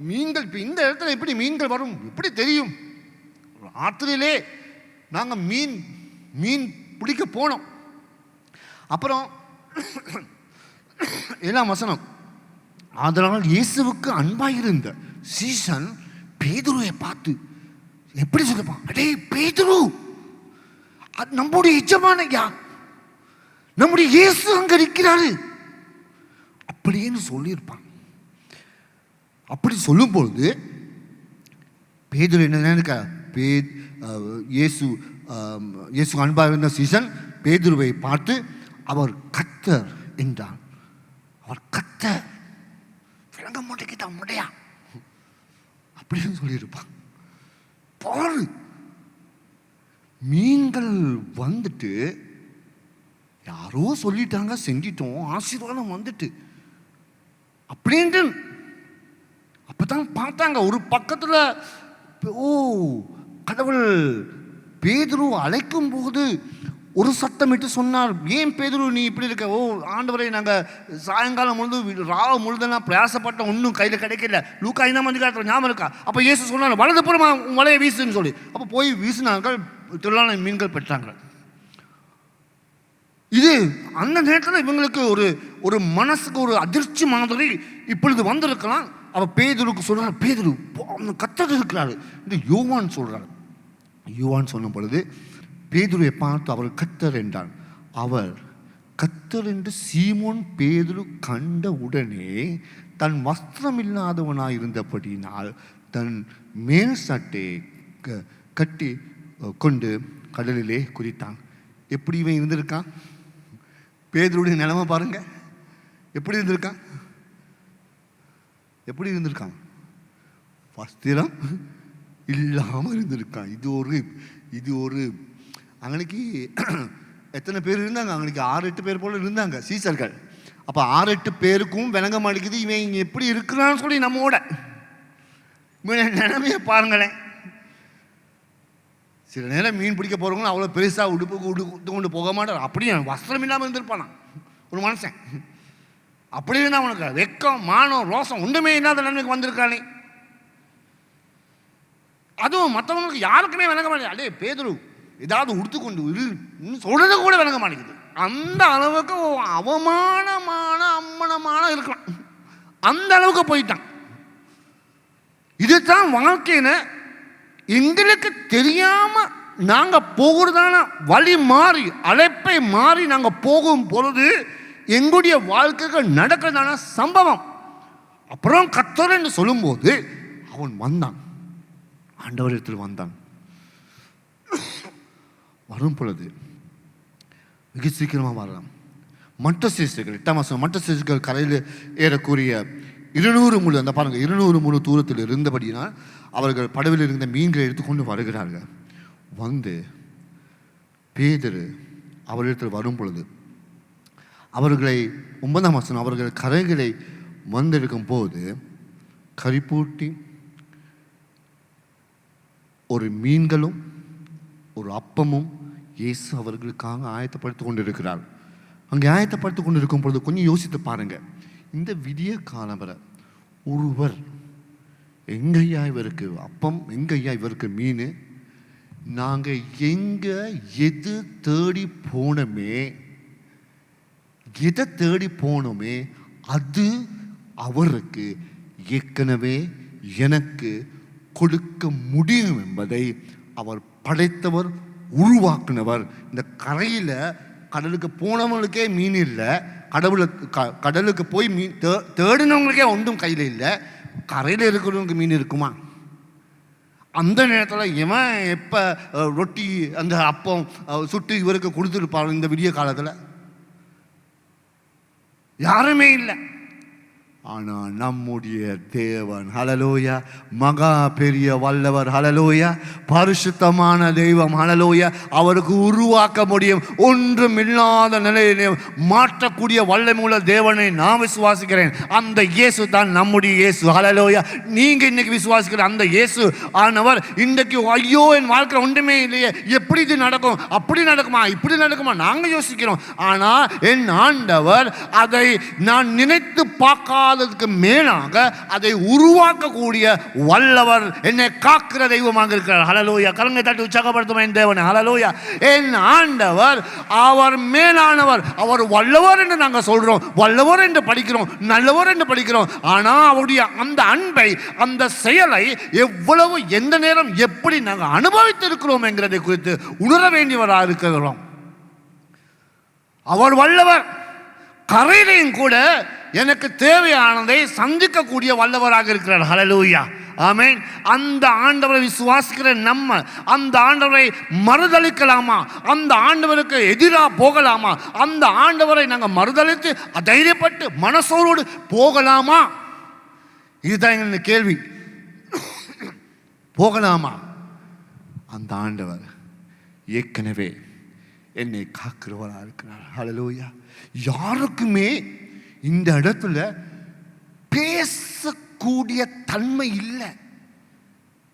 மீன்கள் இந்த இடத்துல எப்படி மீன்கள் வரும், எப்படி தெரியும்? ஆற்றிலே நாங்கள் மீன் பிடிக்க போனோம். அப்புறம் 7ஆம் வசனம், அதனால் இயேசுவுக்கு அன்பாயிருந்த சீசன் பேதுருவை பார்த்து எப்படி சொல்லுப்பான், அடே பேதுரு, அது நம்முடைய எஜமான யா, நம்முடைய இயேசு அங்க இருக்கிறாரு அப்படின்னு சொல்லியிருப்பான். அப்படி சொல்லும் பொழுது பேதுரு என்ன நினைக்க, இயேசு அன்பாக இருந்த சீசன் பேதுருவை பார்த்து அவர் கர்த்தர் என்றான். அவர் கர்த்தர் விளங்க மாட்டேங்கிட்ட முடியா அப்படின்னு சொல்லியிருப்பான். பாரு, மீன்கள் வந்துட்டு யாரோ சொல்லிட்டாங்க, செஞ்சிட்டோம், ஆசீர்வாதம் வந்துட்டு அப்படின்ட்டு அப்பதான் பார்த்தாங்க. ஒரு பக்கத்துல ஓ கடவுள் பேதுரு அழைக்கும் போது ஒரு சத்தமிட்டு சொன்னார், ஏன் பேதுரு நீ இப்படி இருக்க? ஓ ஆண்டவரை நாங்கள் சாயங்காலம் முழுது ராவ முழுதெல்லாம் பிரயாசப்பட்ட ஒன்றும் கையில் கிடைக்கல. லூக்கா 5ஆம் அதிகாரத்தில் ஞாபகம் இருக்கா? அப்போ இயேசு சொன்னார், வலதுபுறமா வலையை வீசுன்னு சொல்லி. அப்போ போய் வீசினார்கள், திரளான மீன்கள் பெற்றாங்க. இது அந்த நேரத்தில் இவங்களுக்கு ஒரு மனசுக்கு ஒரு அதிர்ச்சி மாதிரி இப்பொழுது வந்திருக்கலாம். அவ பேதுருக்கு சொல்றாரு, பேதுரு கர்த்தர் இருக்கிறாரு. இந்த யோவான் சொல்றாரு, யோவான் சொன்ன பொழுது பேதுருவை பார்த்து அவர் கர்த்தர் என்றான். அவர் கர்த்தர் என்று சீமோன் பேதுரு கண்ட உடனே தன் வஸ்திரம் இல்லாதவனாய் இருந்தபடியினால் தன் மேல் சட்டையை கட்டி கொண்டு கடலிலே குதித்தான். எப்படி இவன் இருந்திருக்கான்? பேதுருடைய நிலைமை பாருங்க, எப்படி இருந்திருக்கான்? எப்படி இருந்திருக்கான்? வஸ்திரம் இல்லாமல் இருந்திருக்கான். இது ஒரு அன்னைக்கு எத்தனை பேர் இருந்தாங்க? அன்னைக்கு 6-8 பேர் போல இருந்தாங்க சீசர்கள். அப்போ 6-8 பேருக்கும் விளங்க மாட்டேங்குது இவன் இங்கே எப்படி இருக்கிறான்னு சொல்லி நம்மோட நிலைமையை பாருங்களேன். சில நேரம் மீன் பிடிக்க போகிறவங்களும் அவ்வளோ பெருசாக உடுத்து கொண்டு போக மாட்டார். அப்படியே வஸ்திரம் இல்லாமல் இருந்திருப்பானா ஒரு மனுஷன். அப்படி இருந்தால் அவனுக்கு வெக்கம் மானம் ரோசம் ஒன்றுமே இல்லாத நிலைமைக்கு வந்திருக்கானே. அதுவும் மற்றவங்களுக்கு யாருக்குமே விளங்க மாட்டேங்குது. அடே பேதுரு ஏதாவது உடுத்துக்கொண்டு சொல்றது கூட விளங்க மாட்டேங்குது. அந்த அளவுக்கு அவமானமான அம்மனமான இருக்கலாம். அந்த அளவுக்கு போயிட்டான். இதுதான் வாழ்க்கையில எங்களுக்கு தெரியாம நாங்க போகிறதான வழி மாறி அழைப்பை மாறி நாங்க போகும் பொழுது எங்களுடைய வாழ்க்கைகள் நடக்கிறதான சம்பவம். அப்புறம் கர்த்தர் என்று சொல்லும்போது அவன் வந்தான், ஆண்டவரிடத்தில் வந்தான். வரும் பொழுது மிக சீக்கிரமாக வரலாம். மற்ற சிசுகள் 8ஆம் வசனம், மற்ற சிசுகள் கரையில் ஏறக்கூடிய 200 முழு, அந்த பாருங்கள் 200 முழு தூரத்தில் இருந்தபடினால் அவர்கள் படவில் இருந்த மீன்களை எடுத்துக்கொண்டு வருகிறார்கள். வந்து பேதுரு அவரிடத்தில் வரும் பொழுது அவர்களை 9ஆம் வசனம், அவர்கள் கரைகளை வந்திருக்கும் போது கரிப்பூட்டி ஒரு மீன்களும் ஒரு அப்பமும் இயேசு அவர்களுக்காக ஆயத்தப்படுத்தி கொண்டிருக்கிறார். அங்கே ஆயத்தப்படுத்தி கொண்டிருக்கும் பொழுது கொஞ்சம் யோசித்து பாருங்க. இந்த விடிய காலம் வர ஒருவர் எங்கய்யா இவருக்கு அப்பம், எங்கய்யா இவருக்கு மீன், நாங்கள் எங்க எது தேடி போனோமே, எதை தேடி போனோமே அது அவருக்கு ஏற்கனவே எனக்கு கொடுக்க முடியும் என்பதை அவர் படைத்தவர், உருவாக்குனவர். இந்த கரையில் கடலுக்கு போனவங்களுக்கே மீன் இல்லை, கடலுக்கு போய் மீன் தேடினவங்களுக்கே ஒன்றும் கையில் இல்லை, கரையில் இருக்கிறவங்களுக்கு மீன் இருக்குமா? அந்த நேரத்தில் இவன் எப்போ ரொட்டி அந்த அப்பம் சுட்டு இவருக்கு கொடுத்துருப்பார்? இந்த விடிய காலத்தில் யாருமே இல்லை. ஆனால் நம்முடைய தேவன் ஹல்லேலூயா, மகா பெரிய வல்லவர் ஹல்லேலூயா, பரிசுத்தமான தெய்வம் ஹல்லேலூயா, அவருக்கு உருவாக்க முடியும் ஒன்றும் இல்லாத நிலையிலே மாற்றக்கூடிய வல்லமையுள்ள தேவனை நான் விசுவாசிக்கிறேன். அந்த இயேசு தான் நம்முடைய இயேசு ஹல்லேலூயா. நீங்கள் இன்னைக்கு விசுவாசிக்கிற அந்த இயேசு ஆனவர் இன்றைக்கு ஐயோ என் வாழ்க்கை ஒன்றுமே இல்லையே, எப்படி இது நடக்கும், அப்படி நடக்குமா, இப்படி நடக்குமா நாங்கள் யோசிக்கிறோம். ஆனால் என் ஆண்டவர் அதை நான் நினைத்து பார்க்காத மேலாக அதை உருவாக்கக்கூடிய வல்லவர், என்னை காக்கிற தெய்வமாக இருக்கிறார் ஹல்லேலூயா. கரங்களை தட்டி உற்சாகப்படுத்தும் என் தேவன் ஹல்லேலூயா. என் ஆண்டவர் அவர் மேலானவர், அவர் வல்லவர் என்று நாங்கள் சொல்றோம், வல்லவர் என்று படிக்கிறோம், நல்லவர் என்று படிக்கிறோம். ஆனால் அவருடைய அந்த அன்பை, அந்த செயலை எவ்வளவு எந்த நேரம் எப்படி நாங்கள் அனுபவித்திருக்கிறோம் என்கிறதை குறித்து உணர வேண்டியவராக இருக்கிறோம். அவர் வல்லவர், கரையிலையும் கூட எனக்கு தேவையானதை சந்திக்கக்கூடிய வல்லவராக இருக்கிறார் ஹல்லேலூயா, ஆமென். அந்த ஆண்டவரை விசுவாசிக்கிற நம்ம அந்த ஆண்டவரை மறுதளிக்கலாமா? அந்த ஆண்டவருக்கு எதிராக போகலாமா? அந்த ஆண்டவரை நாங்கள் மறுதளித்து தைரியப்பட்டு மனசோரோடு போகலாமா? இதுதான் எங்கள் கேள்வி. போகலாமா? அந்த ஆண்டவர் ஏற்கனவே என்னை காக்கிறவராக இருக்கிறார் ஹல்லேலூயா. யாருக்குமே இந்த இடத்துல பேசக்கூடிய தன்மை இல்லை.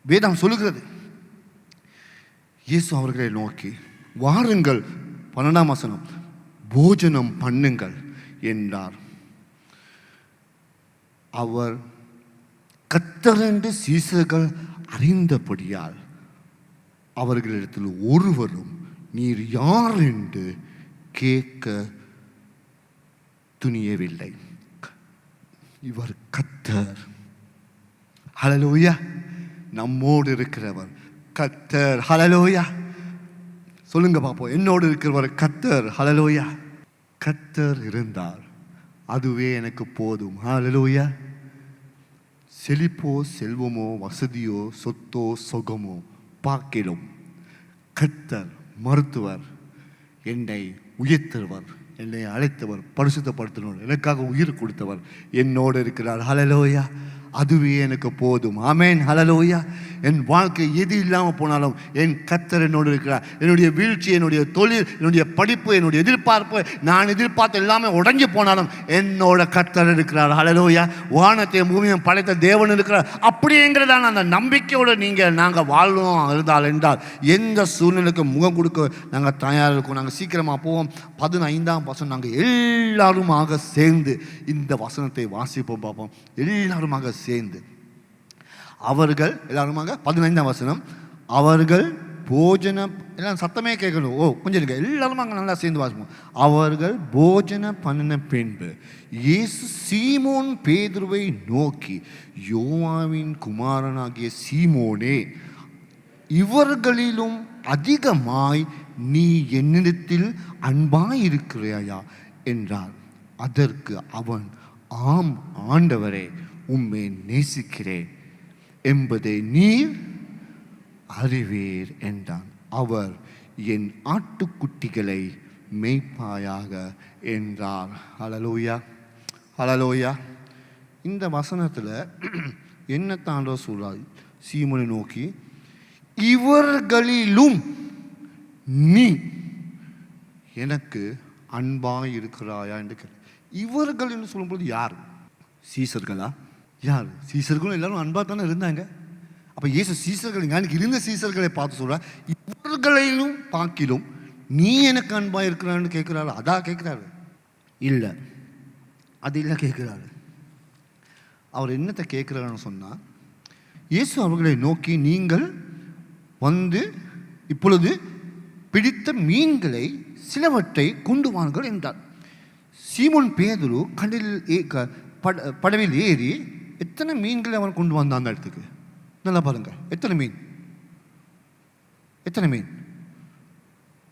வேதம் சொல்லுகிறது. இயேசு அவர்களை நோக்கி வாருங்கள், 12ஆம் வசனம், போஜனம் பண்ணுங்கள் என்றார். அவர் கர்த்தர் என்று சீசர்கள் அறிந்தபடியால் அவர்களிடத்தில் ஒருவரும் நீர் யார் என்று கேட்க துணியவில்லை. இவர் கர்த்தர் ஹல்லேலூயா, நம்மோடு இருக்கிறவர், கர்த்தர். ஹல்லேலூயா. சொல்லுங்க பார்ப்போம், என்னோடு இருக்கிறவர் கர்த்தர். ஹல்லேலூயா. கர்த்தர் இருந்தார், அதுவே எனக்கு போதும். ஹல்லேலூயா. செழிப்போ செல்வமோ வசதியோ சொத்தோ சுகமோ பார்க்கிலும் கர்த்தர் மருத்துவர், என்னை உயர்த்துவர், என்னை அழைத்தவர், பரிசுத்தப்படுத்தினவர், எனக்காக உயிர் கொடுத்தவர் என்னோடு இருக்கிறார். ஹல்லேலூயா. அதுவே எனக்கு போதும். ஆமென். ஹல்லேலூயா. என் வாழ்க்கை எது இல்லாமல் போனாலும் என் கர்த்தர் என்னோடு இருக்கிறார். என்னுடைய வீழ்ச்சி, என்னுடைய தொழில், என்னுடைய படிப்பு, என்னுடைய எதிர்பார்ப்பு, நான் எதிர்பார்த்த எல்லாமே உடைஞ்சு போனாலும் என்னோட கர்த்தர் இருக்கிறார். ஹல்லேலூயா. வானத்தையும் பூமியையும் படைத்த தேவன் இருக்கிறார். அப்படிங்கிறதான அந்த நம்பிக்கையோடு நாங்கள் வாழணும் இருந்தால் என்றால் எந்த சூழ்நிலைக்கு முகம் கொடுக்க நாங்கள் தயாராக இருக்கோம். நாங்கள் சீக்கிரமாக போவோம். 15ஆம் வசனம் நாங்கள் எல்லாருமாக சேர்ந்து இந்த வசனத்தை வாசிப்போம். பார்ப்போம். எல்லாருமாக சேர்ந்து அவர்கள் எல்லாருமாக 15ஆம் வசனம், அவர்கள் போஜனம், எல்லாம் சத்தமே கேட்கணும். கொஞ்சம் இருக்கு, எல்லாரும் அங்கே நல்லா சேர்ந்து வாசிப்போம். அவர்கள் போஜனம் பண்ணின பின்பு இயேசு சீமோன் பேதுருவை நோக்கி, யோவாவின் குமாரனாகிய சீமோனே, இவர்களிலும் அதிகமாய் நீ என்னிடத்தில் அன்பாயிருக்கிறாயா என்றார். அதற்கு அவன், ஆம் ஆண்டவரே, உம்மை நேசிக்கிறேன் என்பதை நீர் அறிவீர் என்றான். அவர், என் ஆட்டுக்குட்டிகளை மேய்ப்பாயாக என்றார். ஹல்லேலூயா. ஹல்லேலூயா. இந்த வசனத்தில் என்ன தாண்டோ சொல்றார்? சீமோனை நோக்கி, இவர்களிலும் நீ எனக்கு அன்பாய் இருக்கிறாயா என்று கேட்க. இவர்கள் என்று சொல்லும்போது யார்? சீசர்களா? யார்? சீசர்களும் எல்லாரும் அன்பாக தானே இருந்தாங்க. அப்போ இயேசு சீசர்கள், எனக்கு இருந்த சீசர்களை பார்த்து சொல்கிறார், இவர்களையும் பார்க்கிலும் நீ எனக்கு அன்பாக இருக்கிறான்னு கேட்குறாரு. அதான் கேட்குறாரு? இல்லை, அது இல்லை கேட்குறாரு. அவர் என்னத்தை கேட்குறாருன்னு சொன்னால், இயேசு அவர்களை நோக்கி, நீங்கள் வந்து இப்பொழுது பிடித்த மீன்களை சிலவற்றை கொண்டு வாருங்கள் என்றார். சீமோன் பேதுரு படவில் ஏறி எத்தனை மீன்களை அவன் கொண்டு வந்தான் அந்த இடத்துக்கு? நல்லா பாருங்க. எத்தனை மீன்? எத்தனை மீன்?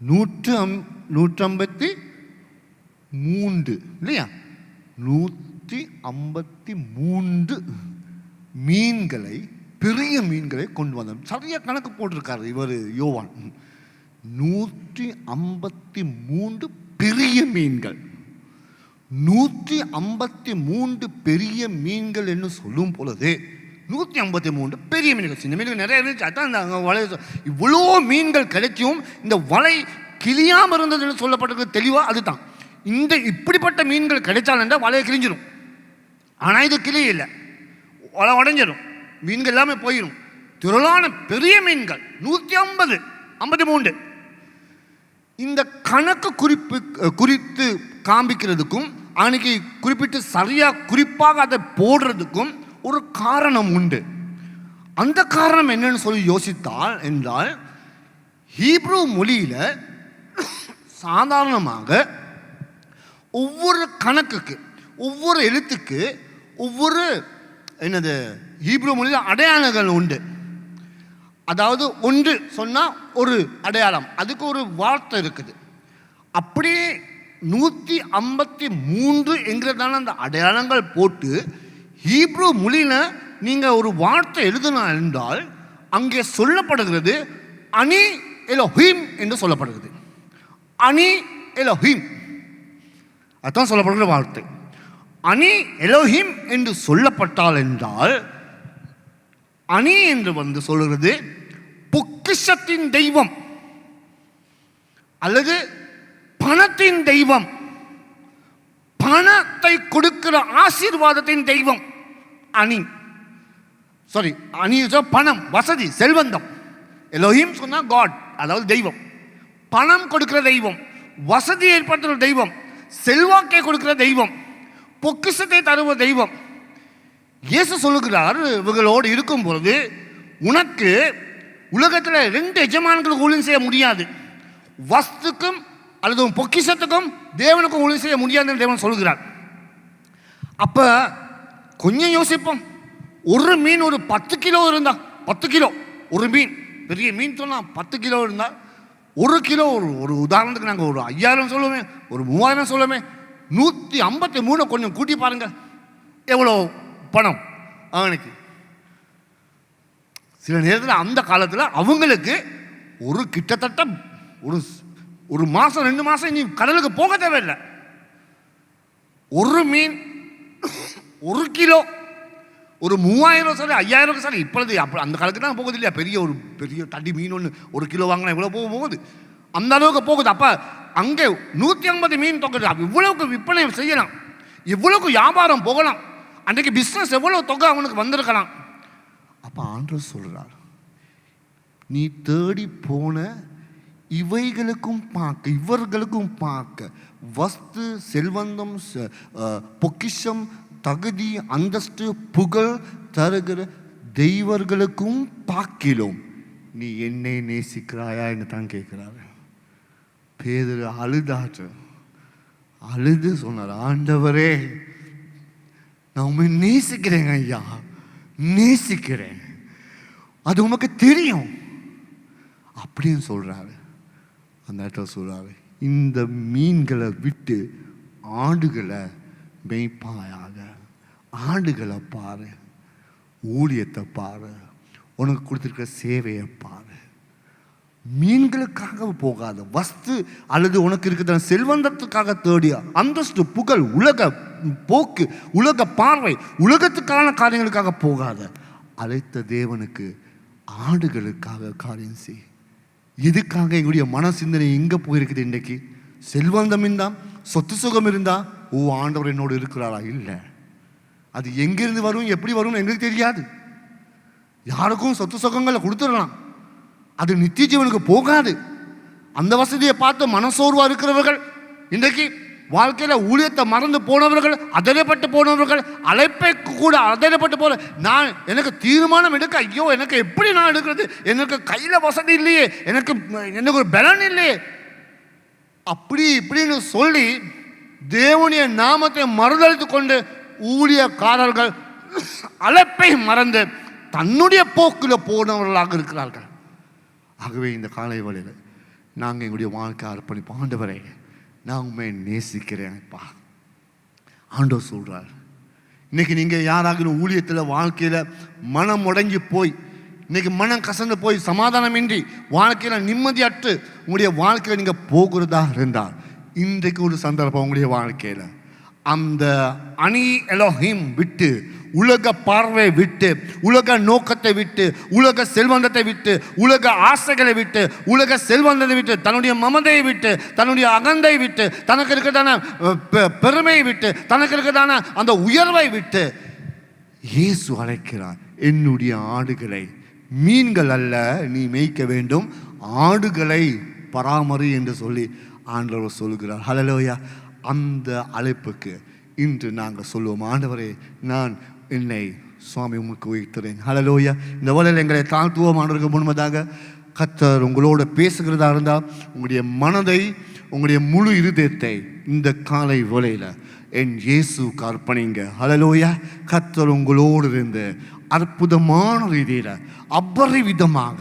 153 இல்லையா? 153 மீன்களை, பெரிய மீன்களை கொண்டு வந்தான். சரியா கணக்கு போட்டிருக்காரு இவர் யோவான். 153 பெரிய மீன்கள். 153 பெரிய மீன்கள் என்று சொல்லும் பொழுது 153 பெரிய மீன்கள், சின்ன மீன்கள் நிறைய இருந்துச்சு. அதான் வலை, இவ்வளோ மீன்கள் கிடைக்கும் இந்த வலை கிளியாமல் இருந்ததுன்னு சொல்லப்பட்டிருக்கு தெளிவாக. அதுதான் இந்த இப்படிப்பட்ட மீன்கள் கிடைச்சால் என்றால் வலையை கிழிஞ்சிடும். ஆனால் இது கிளி இல்லை, வலை உடஞ்சிடும், மீன்கள் எல்லாமே போயிடும். திரளான பெரிய மீன்கள் 153. இந்த கணக்கு குறித்து காண்பிக்கிறதுக்கும் அன்னைக்கு குறிப்பிட்டு சரியாக குறிப்பாக அதை போடுறதுக்கும் ஒரு காரணம் உண்டு. அந்த காரணம் என்னன்னு சொல்லி யோசித்தால் என்றால், ஹீப்ரு மொழியில் சாதாரணமாக ஒவ்வொரு கணக்குக்கு, ஒவ்வொரு எழுத்துக்கு ஒவ்வொரு ஹீப்ரு மொழியில் அடையாளங்கள் உண்டு. அதாவது ஒன்று சொன்னால் ஒரு அடையாளம், அதுக்கு ஒரு வார்த்தை இருக்குது. அப்படியே 153 என்கிறதான அந்த அடையாளங்கள் போட்டு ஹீப்ரு மொழியில் நீங்கள் ஒரு வார்த்தை எழுதினா என்றால் அங்கே சொல்லப்படுகிறது அனி எலோஹிம் என்று சொல்லப்படுகிறது. அனி எலோஹிம், அதுதான் சொல்லப்படுகிற வார்த்தை. அனி எலோஹிம் என்று சொல்லப்பட்டால் என்றால், அனி என்று சொல்லுகிறது பொக்கிஷத்தின் தெய்வம் அல்லது பணத்தின் தெய்வம், பணத்தை கொடுக்கிற ஆசீர்வாதத்தின் தெய்வம். அனி பணம், வசதி, செல்வந்தம். எலோஹிம் சொன்னா காட், அதாவது தெய்வம். பணம் கொடுக்கிற தெய்வம், வசதி ஏற்படுத்துகிற தெய்வம், செல்வாக்கை கொடுக்கிற தெய்வம், பொக்கிஷத்தை தருவ தெய்வம். இயேசு சொல்லுகிறார், இவர்களோடு இருக்கும் பொழுது உனக்கு உலகத்தில் 2 எஜமான்களுக்கு ஊழியம் செய்ய முடியாது. வஸ்துக்கும் அல்லது பொக்கிஷத்துக்கும் தேவனுக்கும் ஊழியம் செய்ய முடியாதுன்னு தேவன் சொல்கிறார். அப்போ கொஞ்சம் யோசிப்போம். ஒரு மீன் ஒரு 10 கிலோ இருந்தா, 10 கிலோ ஒரு மீன் பெரிய மீன் சொன்னால் 10 கிலோ இருந்தால் 1 கிலோ ஒரு உதாரணத்துக்கு நாங்கள் ஒரு 5000 சொல்லுவேன், ஒரு 3000 சொல்லுவேன். 153 கொஞ்சம் கூட்டி பாருங்க, எவ்வளோ பணம் அவனுக்கு. சில நேரத்தில் அந்த காலத்தில் அவங்களுக்கு ஒரு கிட்டத்தட்ட ஒரு மாதம் 2 மாதம் நீ கடலுக்கு போக தேவையில்லை. ஒரு மீன் 1 கிலோ, ஒரு 3000 சரி 5000 சரி. இப்பொழுது அப்போ அந்த காலத்துக்கு தான் போகுது இல்லையா, பெரிய தடி மீன் 1 கிலோ வாங்கினா இவ்வளோ போகுது, அந்த அளவுக்கு போகுது. அப்போ அங்கே 150 மீன் தொகுது. இவ்வளவுக்கு விற்பனை செய்யலாம், இவ்வளவுக்கு வியாபாரம் போகலாம், அன்றைக்கு பிஸ்னஸ் எவ்வளோ தொகை அவனுக்கு வந்திருக்கலாம். அப்போ ஆண்டவர் சொல்கிறார், நீ தேடி போன இவைகளுக்கும் பார்க்க, இவர்களுக்கும் பார்க்க, வஸ்து செல்வந்தம் பொக்கிஷம் தகுதி அந்தஸ்து புகழ் தருகிற தெய்வர்களுக்கும் பார்க்கிலும் நீ என்னை நேசிக்கிறாயா என்று தான் கேட்கிறாரு. பேதுரு அழுதாச்சு, அழுது சொன்னார், ஆண்டவரே நான் உண்மை நேசிக்கிறேங்க ஐயா, நேசிக்கிறேன், அது உமக்கு தெரியும் அப்படின்னு சொல்றாரு. அந்த இடத்துல சொல்றாரு, இந்த மீன்களை விட்டு ஆடுகளை மேய்ப்பாயாக, ஆடுகளை பாரு, ஊழியத்தை பாரு, உனக்கு கொடுத்துருக்க சேவையை பாரு. மீன்களுக்காக போகாத, வஸ்து அல்லது உனக்கு இருக்கிற செல்வந்தத்துக்காக தேடிய அந்தஸ்து புகழ் உலக போக்கு உலக பார்வை உலகத்துக்கான காரியங்களுக்காக போகாத, அழைத்த தேவனுக்கு ஆடுகளுக்காக காரியம் செய். எதுக்காக எங்களுடைய மன சிந்தனை எங்கே போயிருக்குது இன்றைக்கு? செல்வந்தம் இருந்தா, சொத்து சுகம் இருந்தா, ஆண்டவர் என்னோடு இருக்கிறாரா? இல்லை. அது எங்கிருந்து வரும், எப்படி வரும் எங்களுக்கு தெரியாது. யாருக்கும் சொத்து சுகங்களை கொடுத்துடலாம், அது நித்திய ஜீவனுக்கு போகாது. அந்த வசதியை பார்த்து மனசோர்வா இருக்கிறவர்கள், இன்றைக்கு வாழ்க்கையில் ஊழியத்தை மறந்து போனவர்கள், அதனைப்பட்டு போனவர்கள், அழைப்பை கூட அதனைப்பட்டு போன, நான் எனக்கு தீர்மானம் எடுக்க, ஐயோ எனக்கு எப்படி நான் எடுக்கிறது, எனக்கு கையில் வசதி இல்லையே, எனக்கு ஒரு பலன் இல்லையே, அப்படி இப்படின்னு சொல்லி தேவனுடைய நாமத்தை மறுதளித்து கொண்டு ஊழியக்காரர்கள் அழைப்பை மறந்து தன்னுடைய போக்கில் போனவர்களாக இருக்கிறார்கள். ஆகவே இந்த காலை வேளையில் நாங்கள் எங்களுடைய வாழ்க்கை அர்ப்பணிப்போம். ஆண்டவரே நான் உண்மை நேசிக்கிறேன்ப்பா. ஆண்டவர் சொல்றார், இன்னைக்கு நீங்கள் யாராகிலும் ஊழியத்தில் வாழ்க்கையில் மனம் முடங்கி போய், இன்னைக்கு மனம் கசந்து போய், சமாதானமின்றி வாழ்க்கையில் நிம்மதியற்று உங்களுடைய வாழ்க்கையில் நீங்கள் போகிறதா இருந்தால், இன்றைக்கு ஒரு சந்தர்ப்பம் உங்களுடைய வாழ்க்கையில் அந்த அணி எலோஹிம் விட்டு, உலக பார்வை விட்டு, உலக நோக்கத்தை விட்டு, உலக செல்வந்தத்தை விட்டு, உலக ஆசைகளை விட்டு, உலக செல்வந்தத்தை விட்டு, தன்னுடைய மமதையை விட்டு, தன்னுடைய அகந்தை விட்டு, தனக்கு இருக்கிறதான பெருமையை விட்டு, தனக்கு இருக்கிறதான அந்த உயர்வை விட்டு இயேசு அழைக்கிறார், என்னுடைய ஆடுகளை, மீன்கள் அல்ல நீ மேய்க்க வேண்டும், ஆடுகளை பராமரி என்று சொல்லி ஆண்டவர் சொல்கிறார். ஹல்லேலூயா. அந்த அழைப்புக்கு இன்று நாங்கள் சொல்லுவோம், ஆண்டவரே நான் என்னை சுவாமி உமக்கு உயர்த்துறேன். ஹல்லேலூயா. இந்த வேளையில் எங்களை தாழ்த்துவோம். ஆண்டவருக்கு முன்பதாக கர்த்தர் உங்களோட பேசுகிறதா இருந்தால் உங்களுடைய மனதை, உங்களுடைய முழு இருதயத்தை இந்த காலை வேளையில் என் இயேசுக்கு அர்ப்பணிங்க. ஹல்லேலூயா. கர்த்தர் உங்களோடு இருந்து அற்புதமான ரீதியில் அபரிவிதமாக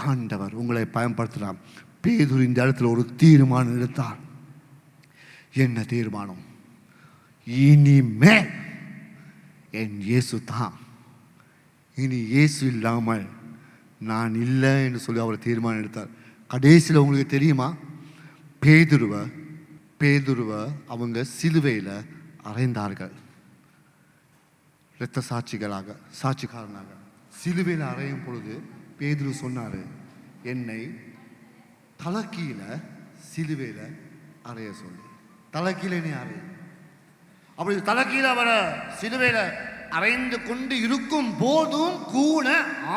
ஆண்டவர் உங்களை பயன்படுத்தலாம். பேதுரு இந்த இடத்துல ஒரு தீர்மானம் எடுத்தார். என்ன தீர்மானம்? இனிமே என் இயேசு தான், இனி இயேசு இல்லாமல் நான் இல்லை என்று சொல்லி அவர் தீர்மானம் எடுத்தார். கடைசியில் உங்களுக்கு தெரியுமா, பேதுருவை அவங்க சிலுவையில் அறைந்தார்கள். இரத்த சாட்சிக்காரனாக சிலுவையில் அறையும் பொழுது பேதுரு சொன்னார், என்னை தலைக்கீழ சிலுவையில் அறைய சொல்லி. தலைக்கீழ நீ அறை. அப்படி தலைக்கீழ வர சிலுவையில் அறைந்து கொண்டு இருக்கும் போதும் கூட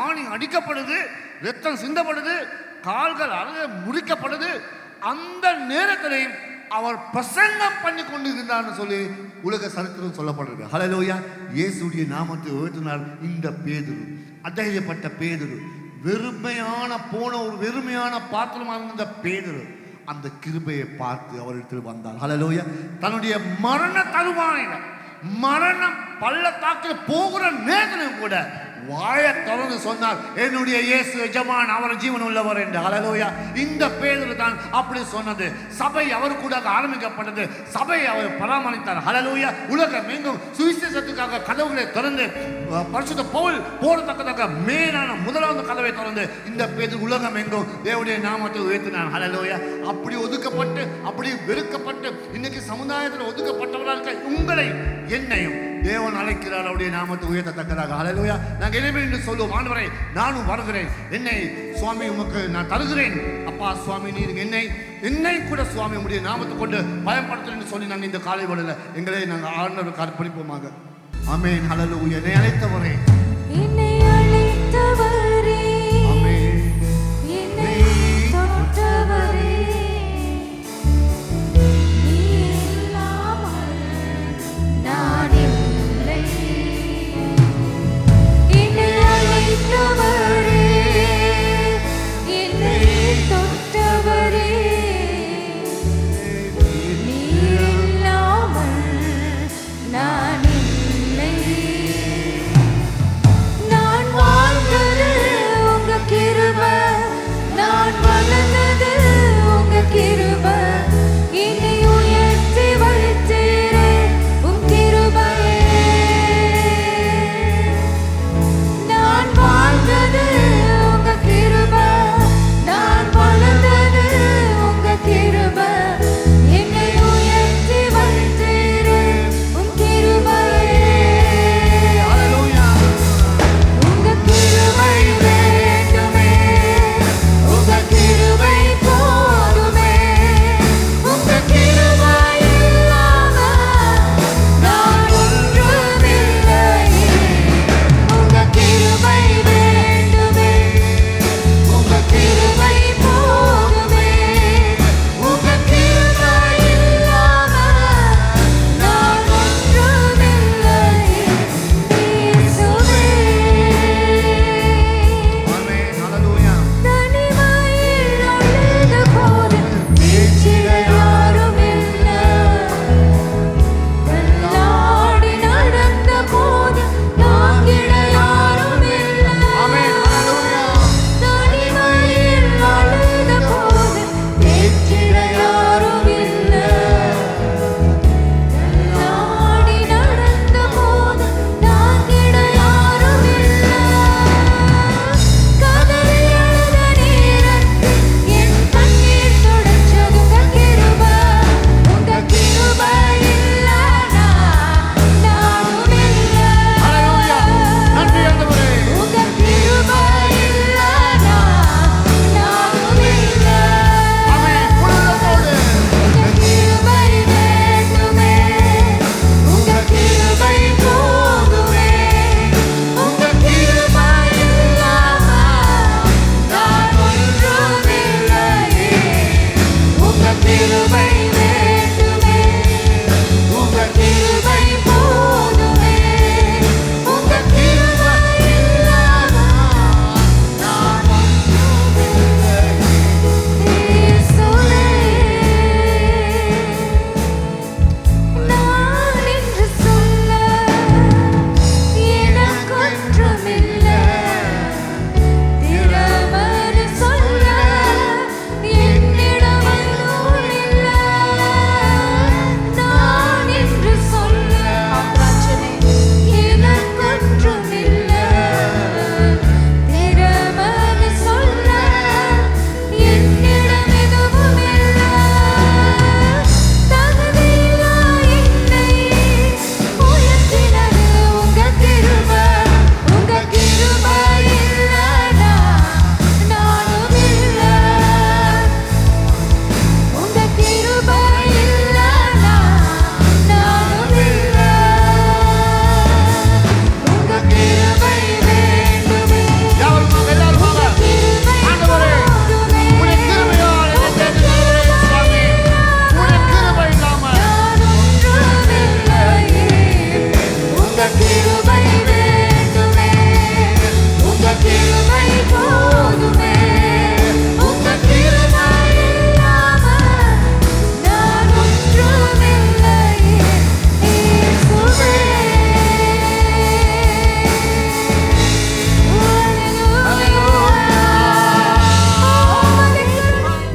ஆணி அடிக்கப்படுது, ரத்தம் சிந்தப்படுது, கால்கள் அறைய முறிக்கப்படுது. அந்த நேரத்திலையும் அவர் பிரசங்கம் பண்ணி கொண்டு இருந்தார்னு சொல்லி உலக சரித்திரம் சொல்லப்படுறது. ஹல்லேலூயா. இயேசுடைய நாமத்தை உயர்த்தினார் இந்த பேதுரு, அதைரியப்பட்ட பேதுரு, ஒரு வெறுமையான பாத்திரமாக இருந்த பேதுரு அந்த கிருபையை பார்த்து அவரிடத்தில் வந்தார். ஹல்லேலூயா. தன்னுடைய மரண தருவாயில, மரணம் பள்ளத்தாக்கில் போகிற நேரத்திலும் கூட வாயை திறந்து சொன்னார், என்னுடைய இயேசு எஜமான், அவர் ஜீவன் உள்ளவர் என்று. ஹல்லேலூயா. இந்த பேதுரு தான் அப்படி சொன்னது. சபை அவர் கூட ஆரம்பிக்கப்பட்டது. சபை அவர் பராமரித்தார். ஹல்லேலூயா. உலகம் எங்கும் சுவிசேஷத்துக்காக கதவுகளை திறந்து பரிசுத்த பவுல் போடத்தக்கதாக மேலான முதலாவது கதவை திறந்து இந்த பேதுரு உலகம் எங்கும் தேவனுடைய நாமத்தை உயர்த்தினார். ஹல்லேலூயா. அப்படி ஒதுக்கப்பட்டு, அப்படி வெறுக்கப்பட்டு, இன்னைக்கு சமுதாயத்தில் ஒதுக்கப்பட்டவர்களாக உங்களை என்னையும் தேவன் அழைக்கிறார் அவருடைய நாமத்தை உயர்த்தத்தக்கதாக. ஹல்லேலூயா. நாங்கள் இனிமே என்று சொல்லுவோம், ஆண்டவரே நானும் வருகிறேன், என்னை சுவாமி உமக்கு நான் தருகிறேன். அப்பா சுவாமி, நீர் என்னை கூட சுவாமி உடைய நாமத்தை கொண்டு பயன்படுத்துறேன்னு சொல்லி நாங்கள் இந்த காலை வேளையில எங்களை நாங்கள் ஆண்டவருக்கு அர்ப்பணிப்போமாக. ஆமென். ஹல்லேலூயா. என்னை அழைத்தவரே, என்னை அழைத்தவரே, ஆமென். என்னை தொட்டவரே, நீ இல்லாமல் நான் இல்லை. என்னை அழைத்தவரே, என்னை தொட்டவரே, நீ இல்லாமல் நான் இல்லை. நான்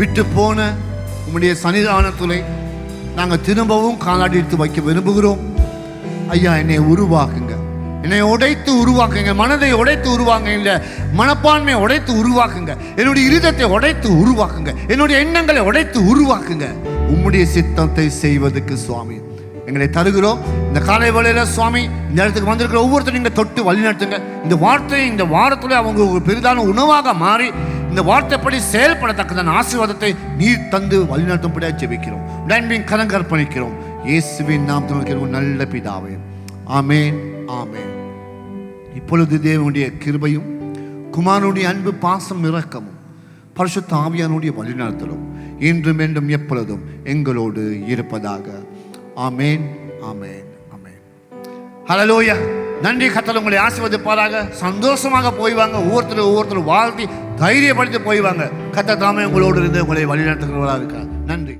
விட்டு போன உம்முடைய சன்னிதானத்திலே நாங்கள் திரும்பவும் காலாடி எடுத்து வைக்க விரும்புகிறோம். ஐயா, என்னை உருவாக்குங்க, என்னை உடைத்து உருவாக்குங்க, மனதை உடைத்து உருவாக்குங்க, இந்த மனப்பான்மையை உடைத்து உருவாக்குங்க, என்னுடைய இருதயத்தை உடைத்து உருவாக்குங்க, என்னுடைய எண்ணங்களை உடைத்து உருவாக்குங்க. உம்முடைய சித்தத்தை செய்வதற்கு சுவாமி எங்களை தருகிறோம். இந்த காலை வேளையில சுவாமி இந்த இடத்துக்கு வந்திருக்கிற ஒவ்வொருத்தரும் நீங்கள் தொட்டு வழிநடத்துங்க. இந்த வார்த்தையை இந்த வாரத்தில் அவங்க ஒரு பெரிதான உணவாக மாறி இந்த வார்த்தைப்படி செயல்படத்தக்கதான ஆசீர்வாதத்தை நீர் தந்து வழிநடத்தும்படியாக ஜெபிக்கிறோம். உடன்பின் கரங்கற்பணிக்கிறோம். இயேசுவின் நாமத்தில் நல்ல பிதாவே, ஆமேன், ஆமேன். இப்பொழுது தேவனுடைய கிருபையும் குமாரனுடைய அன்பு பாசம் இரக்கமும் பரிசுத்த ஆவியானுடைய வழிநடத்தலும் இன்றும் என்றும் எப்பொழுதும் எங்களோடு இருப்பதாக. ஆமேன், ஆமேன், ஆமேன். ஹல்லேலூயா. நன்றி. கர்த்தர் உங்களை ஆசீர்வதிப்பாராக. சந்தோஷமாக போய்வாங்க. ஒவ்வொருத்தரும் வாழ்த்தி தைரியப்படுத்தி போய்வாங்க. கர்த்தர் தாமே உங்களோடு இருந்து உங்களை வழிநடத்துகிறவராக இருக்கார். நன்றி.